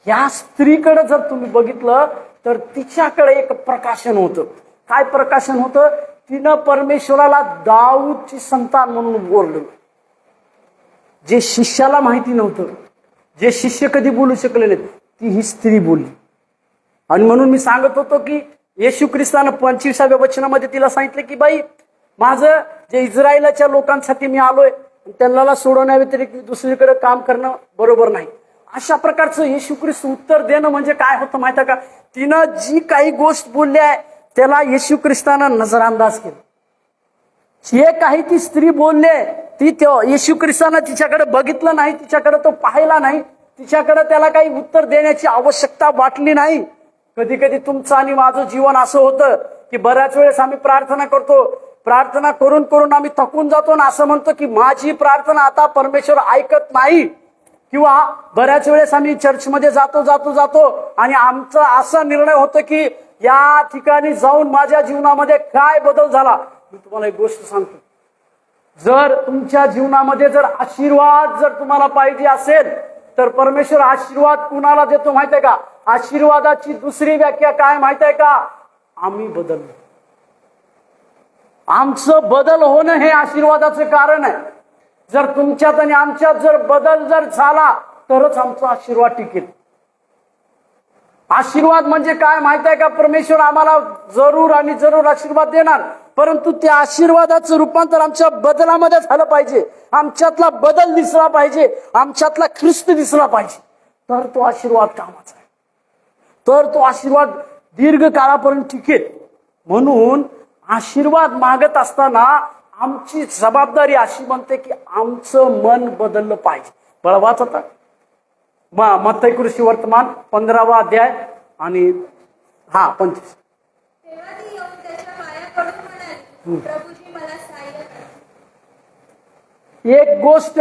या स्त्रीकडे जर तुम्ही बघितलं तर तिच्याकडे एक प्रकाशन होतं. काय प्रकाशन होतं? तिनं परमेश्वराला दाऊदची संतान म्हणून बोललं. जे शिष्याला माहिती नव्हतं, जे शिष्य कधी बोलू शकले नाहीत, ती ही स्त्री बोलली. आणि म्हणून मी सांगत होतो की येशू ख्रिस्तानं 25व्या वचनामध्ये तिला सांगितलं की बाई माझं जे इस्रायलाच्या लोकांसाठी मी आलोय, त्यांना सोडवण्या व्यतिरिक्त दुसरीकडे काम करणं बरोबर नाही. अशा प्रकारचं येशू ख्रिस्त उत्तर देणं म्हणजे काय होतं माहिती का? तिनं जी काही गोष्ट बोलली आहे त्याला येशू ख्रिस्तानं नजरअंदाज केलं. जे काही ती स्त्री बोलले ती येशू ख्रिस्तानं तिच्याकडे बघितलं नाही, तिच्याकडे तो पाहिला नाही, तिच्याकडे त्याला काही उत्तर देण्याची आवश्यकता वाटली नाही. कधी कधी तुमचं आणि माझं जीवन असं होतं की बऱ्याच वेळेस आम्ही प्रार्थना करतो, प्रार्थना करून करून आम्ही थकून जातो आणि असं म्हणतो की माझी प्रार्थना आता परमेश्वर ऐकत नाही. किंवा बऱ्याच वेळेस आम्ही चर्चमध्ये जातो आणि आमचा असा निर्णय होतो की या ठिकाणी जाऊन माझ्या जीवनामध्ये काय बदल झाला. मी तुम्हाला एक गोष्ट सांगतो, जर तुमच्या जीवनामध्ये जर आशीर्वाद जर तुम्हाला पाहिजे असेल तर परमेश्वर आशीर्वाद कुणाला देतो माहित आहे का? आशीर्वादाची दुसरी व्याख्या काय माहित आहे का? आम्ही बदललो. आमचं बदल होणं हे आशीर्वादाचं कारण आहे. जर तुमच्यात आणि आमच्यात जर बदल जर झाला तरच आमचा आशीर्वाद टिकेल. आशीर्वाद म्हणजे काय माहित आहे का? परमेश्वर आम्हाला जरूर आणि जरूर आशीर्वाद देणार, परंतु त्या आशीर्वादाचं रूपांतर आमच्या बदलामध्ये झालं पाहिजे. आमच्यातला बदल दिसला पाहिजे, आमच्यातला ख्रिस्त दिसला पाहिजे, तर तो आशीर्वाद कामाचा आहे, तर तो आशीर्वाद दीर्घ काळापर्यंत टिकेल. म्हणून आशीर्वाद मागत असताना आमची जबाबदारी अशी बनते की आमचं मन बदललं पाहिजे. बळवाच होता मत्तई कृषी वर्तमान 15वा अध्याय आणि 25. तेव्हा ती येऊन त्याच्या पाया पडून म्हणाली, प्रभूजी मला सहाय्य करा. एक गोष्ट,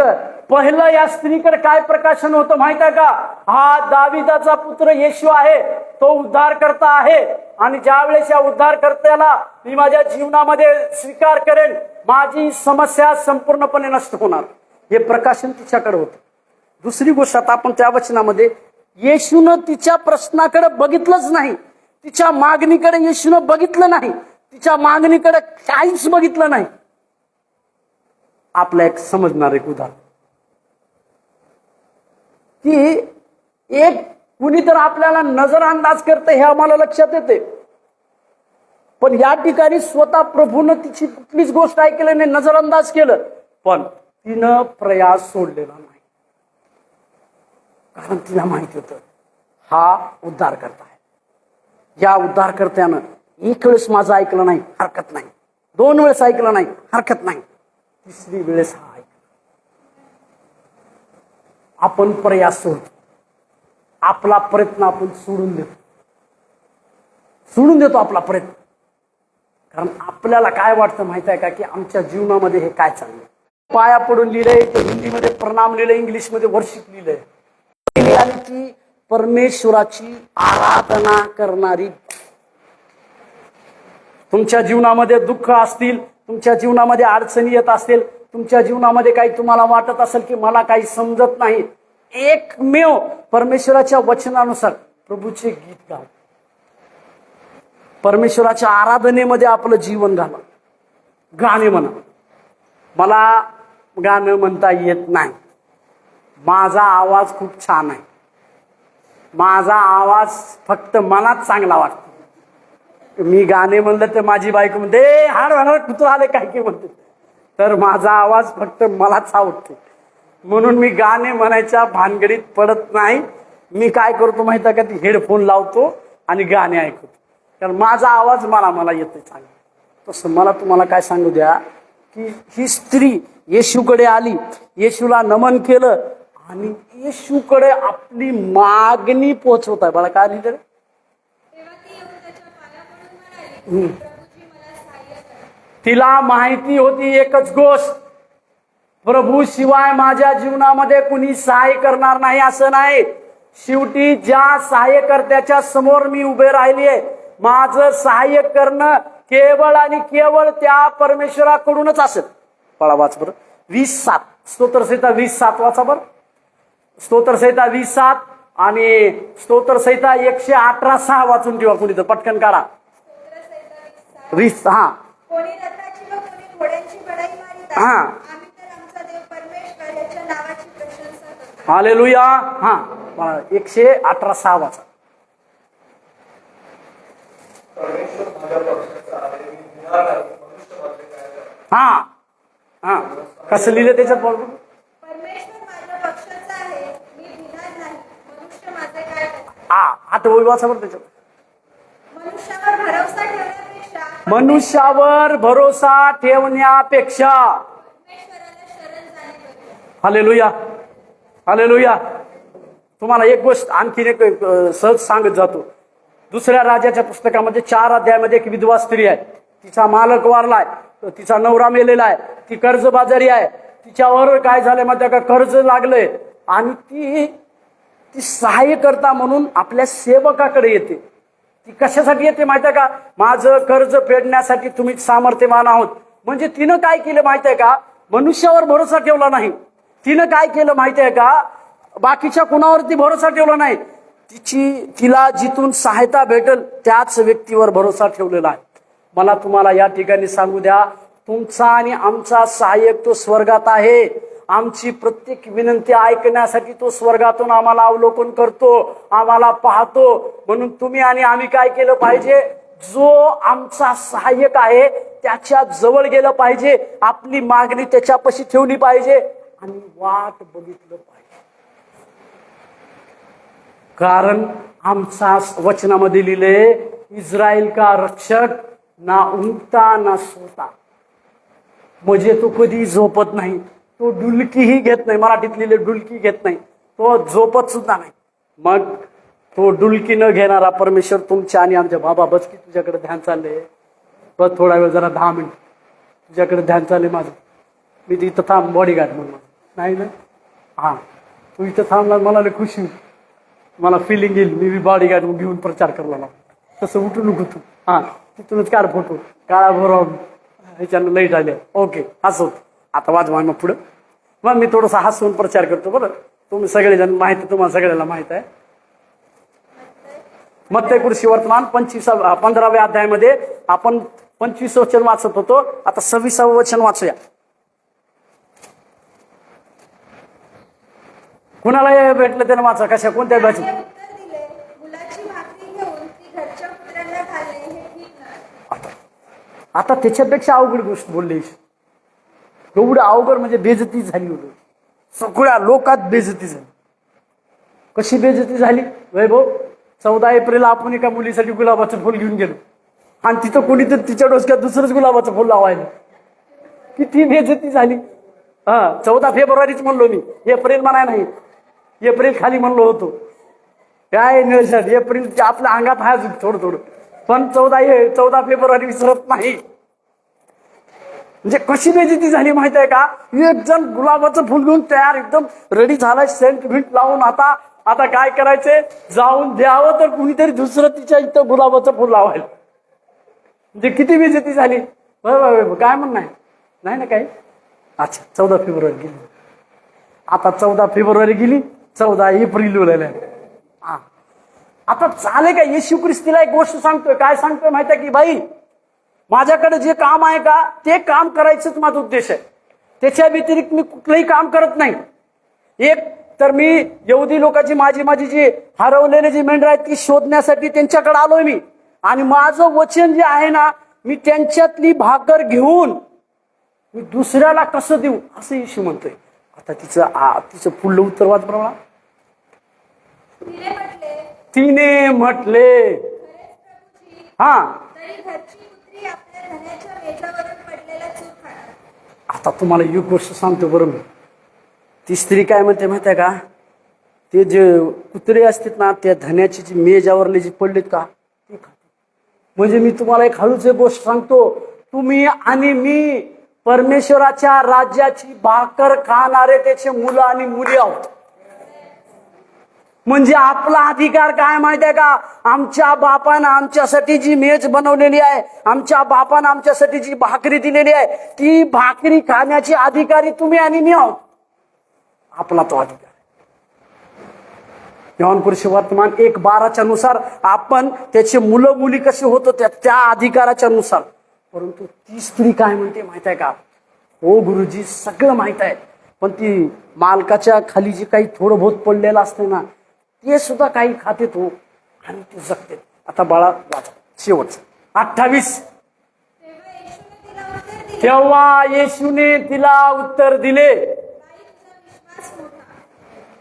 पहिलं या स्त्रीकडे काय प्रकाशन होतं माहित आहे का? हा दाविदाचा पुत्र येशू आहे, तो उद्धारकर्ता आहे, आणि ज्या वेळेस या उद्धारकर्त्याला मी माझ्या जीवनामध्ये स्वीकार करेन, माझी समस्या संपूर्णपणे नष्ट होणार, हे प्रकाशन तिच्याकडे होतं. दुसरी गोष्ट, आता आपण त्या वचनामध्ये, येशूनं तिच्या प्रश्नाकडे बघितलंच नाही, तिच्या मागणीकडे येशूनं बघितलं नाही, तिच्या मागणीकडे काहीच बघितलं नाही. आपलं एक समजणार एक उदाहरण, की एक कुणी तर आपल्याला नजरअंदाज करते हे आम्हाला लक्षात येते, पण या ठिकाणी स्वतः प्रभूनं तिची कुठलीच गोष्ट ऐकली नाही, नजरअंदाज केलं, पण तिनं प्रयास सोडलेला नाही. कारण तिला माहिती होतं हा उद्धारकर्ता आहे. या उद्धारकर्त्यानं एक वेळेस माझं ऐकलं नाही, हरकत नाही, 2 वेळेस ऐकलं नाही, हरकत नाही, 3री वेळेस हा ऐकलं. आपण प्रयास सोडतो, आपला प्रयत्न आपण सोडून देतो आपला प्रयत्न. कारण आपल्याला काय वाटतं माहित आहे का, की आमच्या जीवनामध्ये हे काय चाललंय. पाया पडून लिहिलंय, हिंदीमध्ये प्रणाम लिहिलंय, इंग्लिशमध्ये वर्शिप लिहिलंय, आणि ती परमेश्वराची आराधना करणारी. तुमच्या जीवनामध्ये दुःख असतील, तुमच्या जीवनामध्ये अडचणी येत असतील, तुमच्या जीवनामध्ये काही तुम्हाला वाटत असेल की मला काही समजत नाही, एकमेव परमेश्वराच्या वचनानुसार प्रभूचे गीत गा, परमेश्वराच्या आराधनेमध्ये आपलं जीवन घाला, गाणे म्हणा. मला गाणं म्हणता येत नाही, माझा आवाज खूप छान आहे, माझा आवाज फक्त मलाच चांगला वाटतो. मी गाणे म्हणलं तर माझी बायको म्हणते हाड कुत्र आले काय की म्हणते, तर माझा आवाज फक्त मलाच आवडतो, म्हणून मी गाणे म्हणायच्या भानगडीत पडत नाही. मी काय करतो माहिती आहे का, ती हेडफोन लावतो आणि गाणे ऐकतो, कारण माझा आवाज मला येतो चांगला. तसं मला तुम्हाला काय सांगू द्या, की ही स्त्री येशूकडे आली, येशूला नमन केलं आणि येशूकडे आपली मागणी पोहोचवत आहे. बाळा काय लिहिलं? तेव्हा ती येऊन त्याच्या पाया पडून म्हणाली, प्रभूजी मला सहाय्य करा. तिला माहिती होती एकच गोष्ट, प्रभू शिवाय माझ्या जीवनामध्ये कुणी सहाय्य करणार नाही असं नाही. शेवटी ज्या सहाय्यकर्त्याच्या समोर मी उभे राहिलीये, माझं सहाय्य करणं केवळ आणि केवळ त्या परमेश्वराकडूनच असेल. पळा वाच बरं 20:7, स्तोत्रसंहिता 20:7 वाचा बरं. स्तोत्रसंहिता 20:7 आणि स्तोत्रसंहिता 118:6 वाचून ठेवा कुणी तर, पटकन काढा. 20 कोणी रथाची व कोणी घोड्यांची बढाई मारित आहे. आम्ही तर आमचा देव परमेश्वर याच्या नावाची प्रशंसा करतो. हालेलुया. 118:6 वाचा. कसं लिहिलं त्याच्यात बरोबर? परमेश्वर माझ्या पक्षाचा आहे, मी भिणार नाही, मनुष्य माझे काय करतात. 8 वाचा बरं त्याच्यात. मनुष्यावर भरोसा ठेवण्यापेक्षा परमेश्वराला शरण परमेश्वराला शरण जाणे बरे. Hallelujah, hallelujah. तुम्हाला एक गोष्ट आणखीन एक सहज सांगत जातो. 2 राजाच्या पुस्तकामध्ये 4 अध्यायामध्ये एक विधवा स्त्री आहे, तिचा मालक वारलाय, तिचा नवरा मेलेला आहे, ती कर्जबाजारी आहे, तिच्यावर काय झालंय माहिती का, कर्ज लागलंय, आणि ती सहाय्यकर्ता म्हणून आपल्या सेवकाकडे येते. ती कशासाठी येते माहितीये का, माझं कर्ज फेडण्यासाठी तुम्ही सामर्थ्यवान आहोत. म्हणजे तिनं काय केलं माहितीये का, मनुष्यावर भरोसा ठेवला नाही. तिनं काय केलं माहितीये का, बाकीच्या कुणावरती भरोसा ठेवला नाही, तिला जिथून सहायता भेटेल त्याच व्यक्तीवर भरोसा ठेवलेला आहे. मला तुम्हाला या ठिकाणी सांगू द्या, तुमचा आणि आमचा सहाय्यक तो स्वर्गात आहे, आमची प्रत्येक विनंती ऐकण्यासाठी तो स्वर्गातून आम्हाला अवलोकन करतो, आम्हाला पाहतो. म्हणून तुम्ही आणि आम्ही काय केलं पाहिजे? जो आमचा सहाय्यक आहे त्याच्या जवळ गेलं पाहिजे, आपली मागणी त्याच्यापाशी ठेवली पाहिजे आणि वाट बघितलं पाहिजे. कारण आमचा वचनामध्ये लिहिले, इस्रायल का रक्षक ना उंगता ना सोता. म्हणजे तो कधी झोपत नाही, तो डुलकीही घेत नाही. मराठीत लिहिले डुलकी घेत नाही, तो झोपत सुद्धा नाही. मग तो डुलकी न घेणारा परमेश्वर तुमच्या आणि आमच्या बाबा बस की तुझ्याकडे ध्यान चाललंय, बस थोडा वेळ जरा 10 मिनिट तुझ्याकडे ध्यान चाललंय माझं, मी इथं थांब बॉडीगार्ड म्हणून. नाही ना, हा तू इथं थांबला मला लय खुशी होईल, मला फिलिंग येईल मी बॉडीगार्ड घेऊन प्रचार करला. तसं उठू नको तू, हा तिथूनच काढ फोटो, काळा भराव ह्याच्यानं लाईट आल्या. ओके हसवत आता वाजवा मग पुढं. मग मी थोडंसं हसवून प्रचार करतो. बरं तुम्ही सगळेजण माहिती, तुम्हाला सगळ्याला माहित आहे. मत्ती वर्तमान 15व्या अध्यायामध्ये आपण 25 वचन वाचत होतो. आता 26वं वचन वाचूया. कुणाला हे भेटलं त्यानं वाचा. कशा कोणत्या भाषेत? त्याने उत्तर दिले, मुलाची भाकरी घेऊन ती घरच्या कुत्र्यांना घालणे हे ठीक नाही. आता त्याच्यापेक्षा अवघड गोष्ट बोलली. एवढं अवघड म्हणजे बेइज्जती झाली होती, सगळ्या लोकात बेइज्जती झाली. कशी बेइज्जती झाली? वैभव 14 एप्रिल आपण एका मुलीसाठी गुलाबाचं फुल घेऊन गेलो आणि तिथं कोणी तर तिच्या डोसक्यात दुसरंच गुलाबाचं फुल लावायला. किती बेइज्जती झाली. हा 14 फेब्रुवारीच म्हणलो मी, एप्रिल म्हणाय नाही, एप्रिल खाली म्हणलो होतो. काय निळशट एप्रिल आपल्या अंगात आहे अजून थोडं थोडं, पण 14 फेब्रुवारी विसरत नाही. म्हणजे कशी बेइज्जती झाली माहित आहे का? एक जण गुलाबाचं फुल घेऊन तयार एकदम रेडी झालाय, सेंट बिंट लावून. आता काय करायचंय? जाऊन द्यावं तर कुणीतरी दुसरं तिच्या इथं गुलाबाचं फुल लावायला. म्हणजे किती बेइज्जती झाली. काय म्हणणं आहे? नाही ना काही. अच्छा 14 फेब्रुवारी गेली. आता 14 फेब्रुवारी गेली, 14 एप्रिल उरलेलं. हा आता चाले का? येशू ख्रिस्तीला एक गोष्ट सांगतोय. काय सांगतोय माहिती आहे की, बाई माझ्याकडे जे काम आहे का ते काम करायचंच माझा उद्देश आहे, त्याच्या व्यतिरिक्त मी कुठलंही काम करत नाही. एक तर मी यहुदी लोकांची माझी जी हरवलेली जी मेंढर आहेत ती शोधण्यासाठी त्यांच्याकडे आलोय मी. आणि माझं वचन जे आहे ना, मी त्यांच्यातली भाकर घेऊन मी दुसऱ्याला कसं देऊ असं येशू म्हणतोय. आता तिचं पुढलं उत्तर वाच प्रमाण. तिने म्हटले हा तरी घरची कुत्री आपल्या धन्याच्या मेजावरून पडलेला चूक खाणार. आता तुम्हाला एक गोष्ट सांगतो बरं मी. ती स्त्री काय म्हणते माहिती आहे का? ते जे कुत्रे असतात ना, त्या धन्याची जी मेजावरले जे पडलेत का ते खाते. म्हणजे मी तुम्हाला एक हळूच एक गोष्ट सांगतो, तुम्ही आणि मी परमेश्वराच्या राज्याची भाकर खाणारे त्याचे मुलं आणि मुली आहोत. म्हणजे आपला अधिकार काय माहिती आहे का? आमच्या बापानं आमच्यासाठी जी मेज बनवलेली आहे, आमच्या बापानं आमच्यासाठी जी भाकरी दिलेली आहे, ती भाकरी खाण्याची अधिकारी तुम्ही आणि मी आहोत. आपला तो अधिकार. योहान वर्तमान 1:12 नुसार आपण त्याचे मुलं मुली कसे होतो त्या अधिकाराच्या नुसार. परंतु ती स्त्री काय म्हणते माहित आहे का? हो गुरुजी सगळं माहित आहे, पण ती मालकाच्या खाली जे काही थोडं बहुत पडलेलं असते ना ते सुद्धा काही खाते तो आणि ते जगते. आता बाळा वाचा शेवटचं 28. तेव्हा येशूने तिला उत्तर दिले,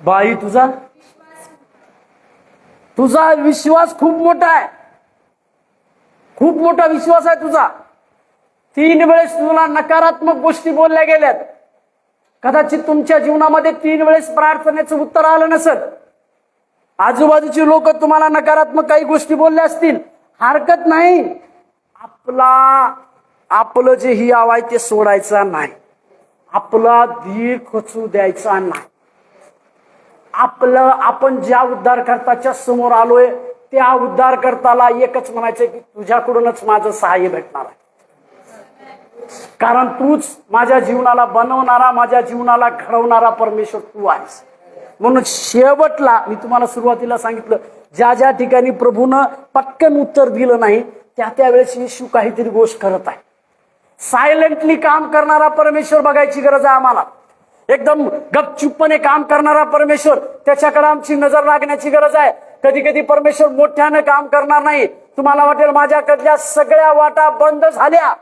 बाई तुझा विश्वास खूप मोठा आहे, खूप मोठा विश्वास आहे तुझा. 3 वेळेस तुला नकारात्मक गोष्टी बोलल्या गेल्यात. कदाचित तुमच्या जीवनामध्ये 3 वेळेस प्रार्थनेचं उत्तर आलं नसेल. आजूबाजूची लोक तुम्हाला नकारात्मक काही गोष्टी बोलल्या असतील, हरकत नाही. आपलं जे ही आहे ते सोडायचं नाही, आपला धीर खचू द्यायचा नाही. आपण ज्या उद्धारकर्त्याच्या समोर आलोय त्या उद्धारकर्त्याला एकच म्हणायचं की तुझ्याकडूनच माझं सहाय्य भेटणार आहे. कारण तूच माझ्या जीवनाला बनवणारा, माझ्या जीवनाला घडवणारा परमेश्वर तू आहेस. म्हणून शेवटला मी तुम्हाला सुरुवातीला सांगितलं, ज्या ठिकाणी प्रभूनं पटकन उत्तर दिलं नाही त्यावेळेस येशू काहीतरी गोष्ट करत आहे. सायलेंटली काम करणारा परमेश्वर बघायची गरज आहे आम्हाला. एकदम गपचूपपणे काम करणारा परमेश्वर, त्याच्याकडे आमची नजर लागण्याची गरज आहे. कधी कधी परमेश्वर मोठ्यानं काम करणार नाही. तुम्हाला वाटेल माझ्याकडल्या सगळ्या वाटा बंद झाल्या,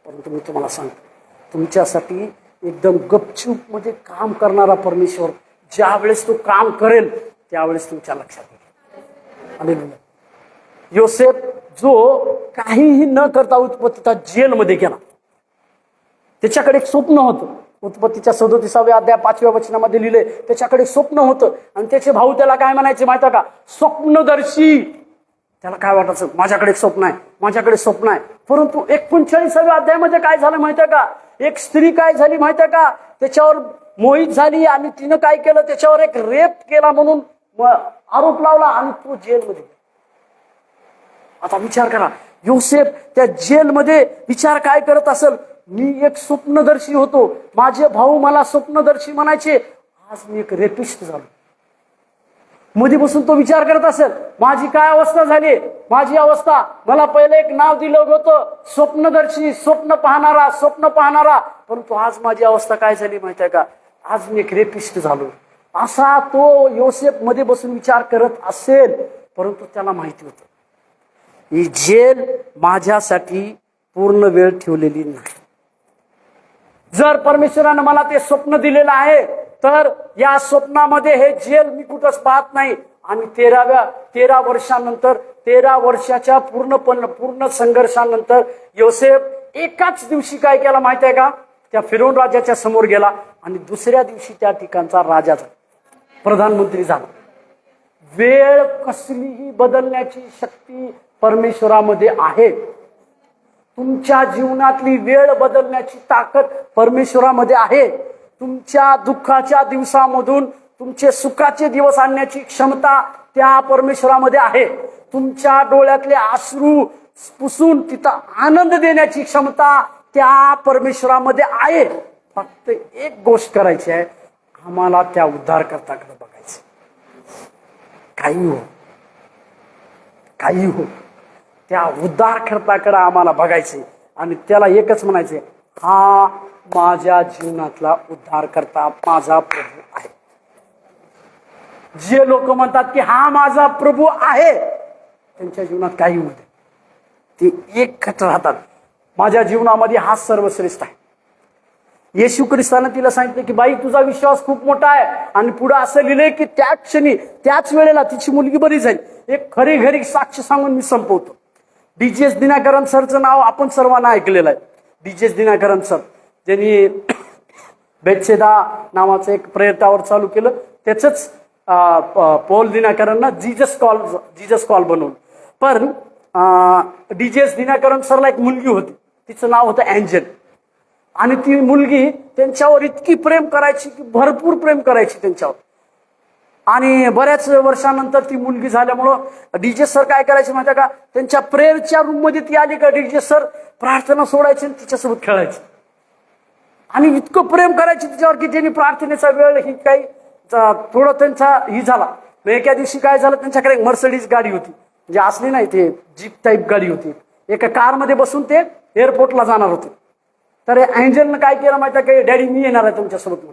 परंतु मी तुम्हाला सांगतो, तुमच्यासाठी एकदम गपचूप मध्ये काम करणारा परमेश्वर ज्या वेळेस तो काम करेल त्यावेळेस तुमच्या लक्षात येईल. हालेलुया. योसेफ जो काहीही न करता उत्पत्तीच्या जेलमध्ये गेला, त्याच्याकडे एक स्वप्न होतं. उत्पत्तीच्या 37व्या अध्याय 5व्या वचनामध्ये लिहिले, त्याच्याकडे स्वप्न होतं आणि त्याचे भाऊ त्याला काय म्हणायचे माहिती का? स्वप्नदर्शी. त्याला काय वाटायचं, माझ्याकडे एक स्वप्न आहे, माझ्याकडे स्वप्न आहे. परंतु 39व्या अध्यायामध्ये काय झालं माहितीये का? एक स्त्री काय झाली माहितीये का? त्याच्यावर मोहित झाली आणि तिनं काय केलं, त्याच्यावर एक रेप केला म्हणून आरोप लावला आणि तो जेलमध्ये. आता विचार करा, योसेफ त्या जेलमध्ये विचार काय करत असेल, मी एक स्वप्नदर्शी होतो, माझे भाऊ मला स्वप्नदर्शी म्हणायचे, आज मी एक रेपिस्ट झालो. मध्ये बसून तो विचार करत असेल, माझी काय अवस्था झाली, माझी अवस्था. मला पहिले एक नाव दिलं होतं स्वप्नदर्शी, स्वप्न पाहणारा, स्वप्न पाहणारा, परंतु आज माझी अवस्था काय झाली माहिती आहे का? आज मी एक रेपिस्ट झालो. असा तो योसेफ मध्ये बसून विचार करत असेल, परंतु त्याला माहिती होतं ही जेल माझ्यासाठी पूर्ण वेळ ठेवलेली नाही. जर परमेश्वरानं मला ते स्वप्न दिलेलं आहे तर या स्वप्नामध्ये हे जेल मी कुठंच पाहत नाही. आणि 13 वर्षानंतर, 13 वर्षाच्या पूर्ण संघर्षानंतर योसेफ एकाच दिवशी काय केला माहिती आहे का? त्या फिरौन राजाच्या समोर गेला आणि दुसऱ्या दिवशी त्या ठिकाणचा राजा झाला, प्रधानमंत्री झाला. वेळ कसलीही बदलण्याची शक्ती परमेश्वरामध्ये आहे. तुमच्या जीवनातली वेळ बदलण्याची ताकद परमेश्वरामध्ये आहे. तुमच्या दुःखाच्या दिवसामधून तुमचे सुखाचे दिवस आणण्याची क्षमता त्या परमेश्वरामध्ये आहे. तुमच्या डोळ्यातले अश्रू पुसून तिथं आनंद देण्याची क्षमता त्या परमेश्वरामध्ये आहे. फक्त एक गोष्ट करायची आहे, आम्हाला त्या उद्धारकर्त्याकडे बघायचं. काही हो त्या उद्धारकर्त्याकडे आम्हाला बघायचे आणि त्याला एकच म्हणायचे, हा माझ्या जीवनातला उद्धारकर्ता माझा प्रभू आहे. जे लोक म्हणतात की हा माझा प्रभू आहे, त्यांच्या जीवनात काही होऊ दे, ते एकच राहतात, माझ्या जीवनामध्ये हा सर्वश्रेष्ठ आहे. येशू ख्रिस्तानं तिला सांगितलं की बाई तुझा विश्वास खूप मोठा आहे. आणि पुढे असं लिहिलंय की त्याच क्षणी त्याच वेळेला तिची मुलगी बरी झाली. एक खरी घरी साक्ष सांगून मी संपवतो. डीजीएस दिनाकरन सरचं नाव आपण सर्वांना ऐकलेलं आहे. डीजीएस दिनाकरन सर ज्यांनी बेत्सेदा नावाचं एक प्रेयर टावर चालू केलं, त्याच पौल दिनाकरन जीजस कॉल बनवलं. पण डीजीएस दिनाकरन सरला एक मुलगी होती, तिचं नाव होतं एंजल. आणि ती मुलगी त्यांच्यावर इतकी प्रेम करायची की भरपूर प्रेम करायची त्यांच्यावर. आणि बऱ्याच वर्षानंतर ती मुलगी झाल्यामुळं डीजेस सर काय करायचे माहिती का? त्यांच्या प्रेयरच्या रूम मध्ये ती आली का डिजे सर प्रार्थना सोडायची आणि तिच्यासोबत खेळायची. आणि इतकं प्रेम करायची तिच्यावर की त्यांनी प्रार्थनेचा वेळ ही काही थोडं त्यांचा ही झाला. एका दिवशी काय झालं, त्यांच्याकडे एक मर्सिडीज गाडी होती, म्हणजे असली नाही, ते जीप टाईप गाडी होती. एका कारमध्ये बसून ते एअरपोर्टला जाणार होते. तर एंजलनं काय केलं माहिती आहे का? डॅडी मी येणार आहे तुमच्यासोबत.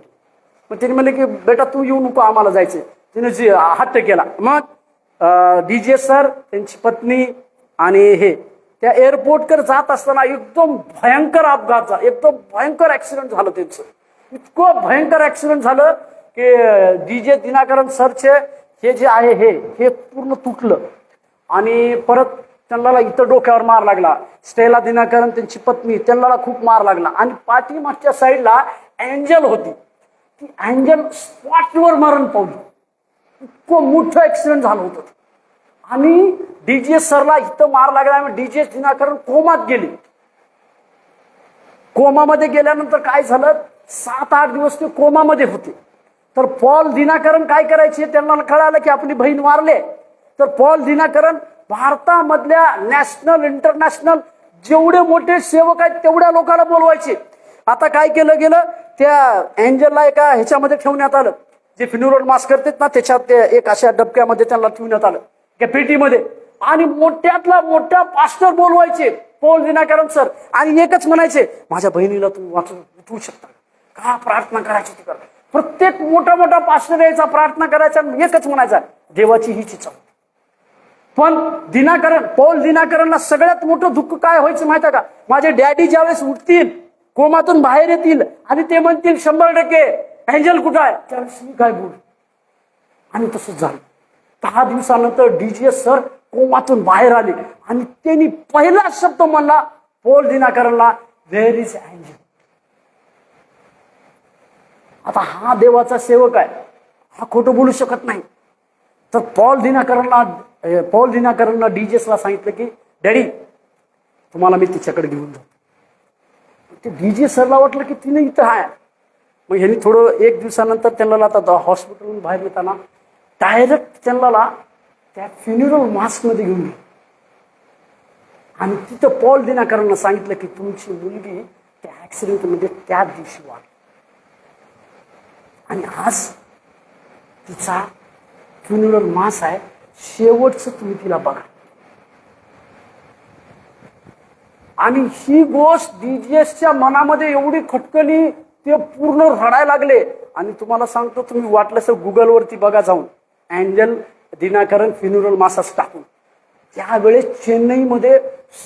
मग त्यांनी म्हणले की बेटा तू येऊ नको, आम्हाला जायचंय. तिने जी हट्ट केला. मग डीजे सर, त्यांची पत्नी आणि हे त्या एअरपोर्टकडे जात असताना एकदम भयंकर अपघात झाला, एकदम भयंकर ऍक्सिडेंट झालं त्यांचं. इतकं भयंकर ऍक्सिडेंट झालं की डीजे दिनाकरन सरचे हे जे आहे हे पूर्ण तुटलं. आणि परत त्यांना इथं डोक्यावर मार लागला. स्टेला दिनाकरन त्यांची पत्नी, त्यांना खूप मार लागला. आणि पाठीमागच्या साईडला एंजल होती, ती एंजल स्पॉटवर मरण पावली. इतकं मोठं ऍक्सिडेंट झालं होतं. आणि डीजे सरला इथं मार लागला आणि डीजे दिनाकरन कोमात गेले. कोमामध्ये गेल्यानंतर काय झालं, 7-8 दिवस ते कोमामध्ये होते. तर पॉल दिनाकरन काय करायचे, त्यांना कळालं की आपली बहीण वारले. तर पॉल दिनाकरन भारतामधल्या नॅशनल इंटरनॅशनल जेवढे मोठे सेवक आहेत तेवढ्या लोकांना बोलवायचे. आता काय केलं गेलं, त्या एंजलला एका ह्याच्यामध्ये ठेवण्यात आलं, जे फ्युनरल मास करतात ना, त्याच्यात एक अशा डबक्यामध्ये त्यांना ठेवण्यात आलं, त्या पेटीमध्ये. आणि मोठ्यातला मोठा पास्टर बोलवायचे, पौल दिनाकरन सर. आणि एकच म्हणायचे, माझ्या बहिणीला तुम्ही उठवू शकता, का प्रार्थना करायची ती कर. प्रत्येक मोठा मोठा पास्टर यायचा, प्रार्थना करायचा, एकच म्हणायचा, देवाची हीच इच्छा. पण पौल दिनाकरनला सगळ्यात मोठं दुःख काय व्हायचं माहिती आहे का? माझे डॅडी ज्यावेळेस उठतील, कोमातून बाहेर येतील आणि ते म्हणतील 100% एंजल कुठं आहे, त्यावेळेस मी काय बोलू. आणि तसंच झालं. 10 दिवसानंतर डीजीएस सर कोमातून बाहेर आले आणि त्यांनी पहिला शब्द म्हणला पौल दिनाकरनला, व्हेअर इज एंजल. आता हा देवाचा सेवक आहे, हा खोटं बोलू शकत नाही. तर पौल दिनाकरनला डीजीएसला सांगितलं की डॅडी तुम्हाला मी तिच्याकडे घेऊन जाऊ. ते डीजीएस सरला वाटलं की तिने इथं आहे. मग ह्यांनी थोडं 1 दिवसानंतर त्यांना आता हॉस्पिटलून बाहेर येताना डायरेक्ट त्यांना त्या फ्युनरल मास्कमध्ये घेऊन गेले आणि तिथं पौल दिनाकरनला सांगितलं की तुमची मुलगी त्या ऍक्सिडेंटमध्ये त्याच दिवशी वाढली आणि आज तिचा फ्युनरल मास आहे, शेवटचं तुम्ही तिला बघा. आणि ही गोष्ट डीजीएसच्या मनामध्ये एवढी खटकली, ते पूर्ण रडायला लागले. आणि तुम्हाला सांगतो, तुम्ही वाटलं गुगलवरती बघा जाऊन, एंजल दिनाकरन फ्युनरल मासास टाकून. त्यावेळेस चेन्नईमध्ये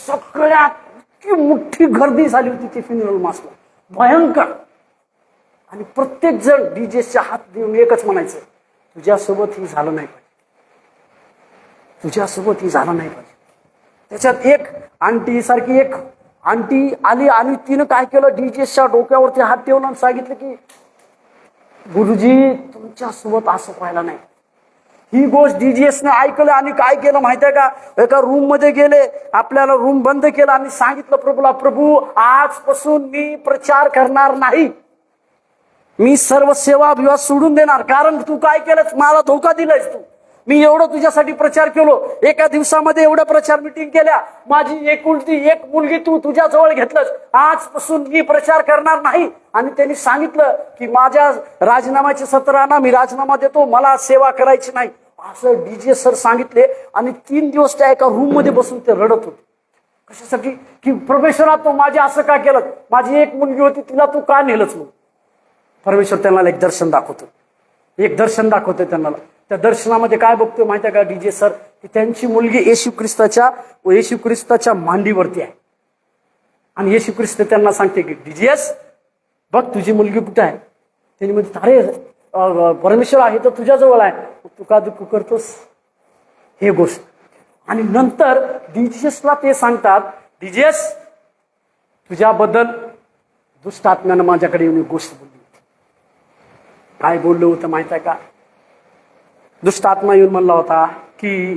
सगळ्यात इतकी मोठी गर्दी झाली होती ती फ्युनरल मासला, भयंकर. आणि प्रत्येक जण डीजीएसच्या हात देऊन एकच म्हणायचं, तुझ्यासोबत ही झालं नाही पाहिजे, तुझ्यासोबत ही झालं नाही पाहिजे. त्याच्यात एक आंटी सारखी एक आंटी आली आणि तिनं काय केलं, डीजीएसच्या डोक्यावरती हात ठेवून आणि सांगितलं की गुरुजी तुमच्यासोबत असं व्हायला नाही. ही गोष्ट डीजीएसने ऐकलं आणि काय केलं माहिती आहे का, एका रूम मध्ये गेले, आपल्याला रूम बंद केला आणि सांगितलं प्रभूला, प्रभू आजपासून मी प्रचार करणार नाही, मी सर्व सेवा विवाह सोडून देणार. कारण तू काय केलंस, मला धोका दिलायस तू. मी एवढं तुझ्यासाठी प्रचार केलो, एका दिवसामध्ये एवढ्या प्रचार मिटिंग केल्या, माझी एकुलती एक मुलगी तू तुझ्या जवळ घेतलंस, आजपासून मी प्रचार करणार नाही. आणि त्यांनी सांगितलं की माझ्या राजीनाम्याचे 17 आणा, मी राजीनामा देतो, मला सेवा करायची नाही, असं डीजीएस सर सांगितले. आणि 3 दिवस त्या एका रूम मध्ये बसून ते रडत होते. कशासाठी? की परमेश्वरा तू माझे असं का केलं, माझी एक मुलगी होती तिला तू का नेलंच. मग परमेश्वर त्यांना एक दर्शन दाखवतो, एक दर्शन दाखवतो त्यांना. त्या दर्शनामध्ये काय बघतोय माहिती आहे का डीजीएस सर, की त्यांची मुलगी येशू ख्रिस्ताच्या मांडीवरती आहे. आणि येशू ख्रिस्त त्यांना सांगते की डीजीएस बघ तुझी मुलगी कुठे आहे. त्यांनी म्हणते अरे परमेश्वर आहे तर तुझ्याजवळ आहे, तू का दुःख करतोस, हे गोष्ट. आणि नंतर डीजीएसला ते सांगतात, डीजीएस तुझ्याबद्दल दुष्ट आत्म्यानं माझ्याकडे येऊन एक गोष्ट बोलली. काय बोललं होतं माहित आहे का, दुष्ट आत्मा येऊन म्हणला होता की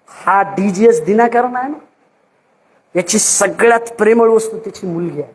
हा डीजीएस दिनाकरन आहे ना, याची सगळ्यात प्रेमळ वस्तू त्याची मुलगी आहे.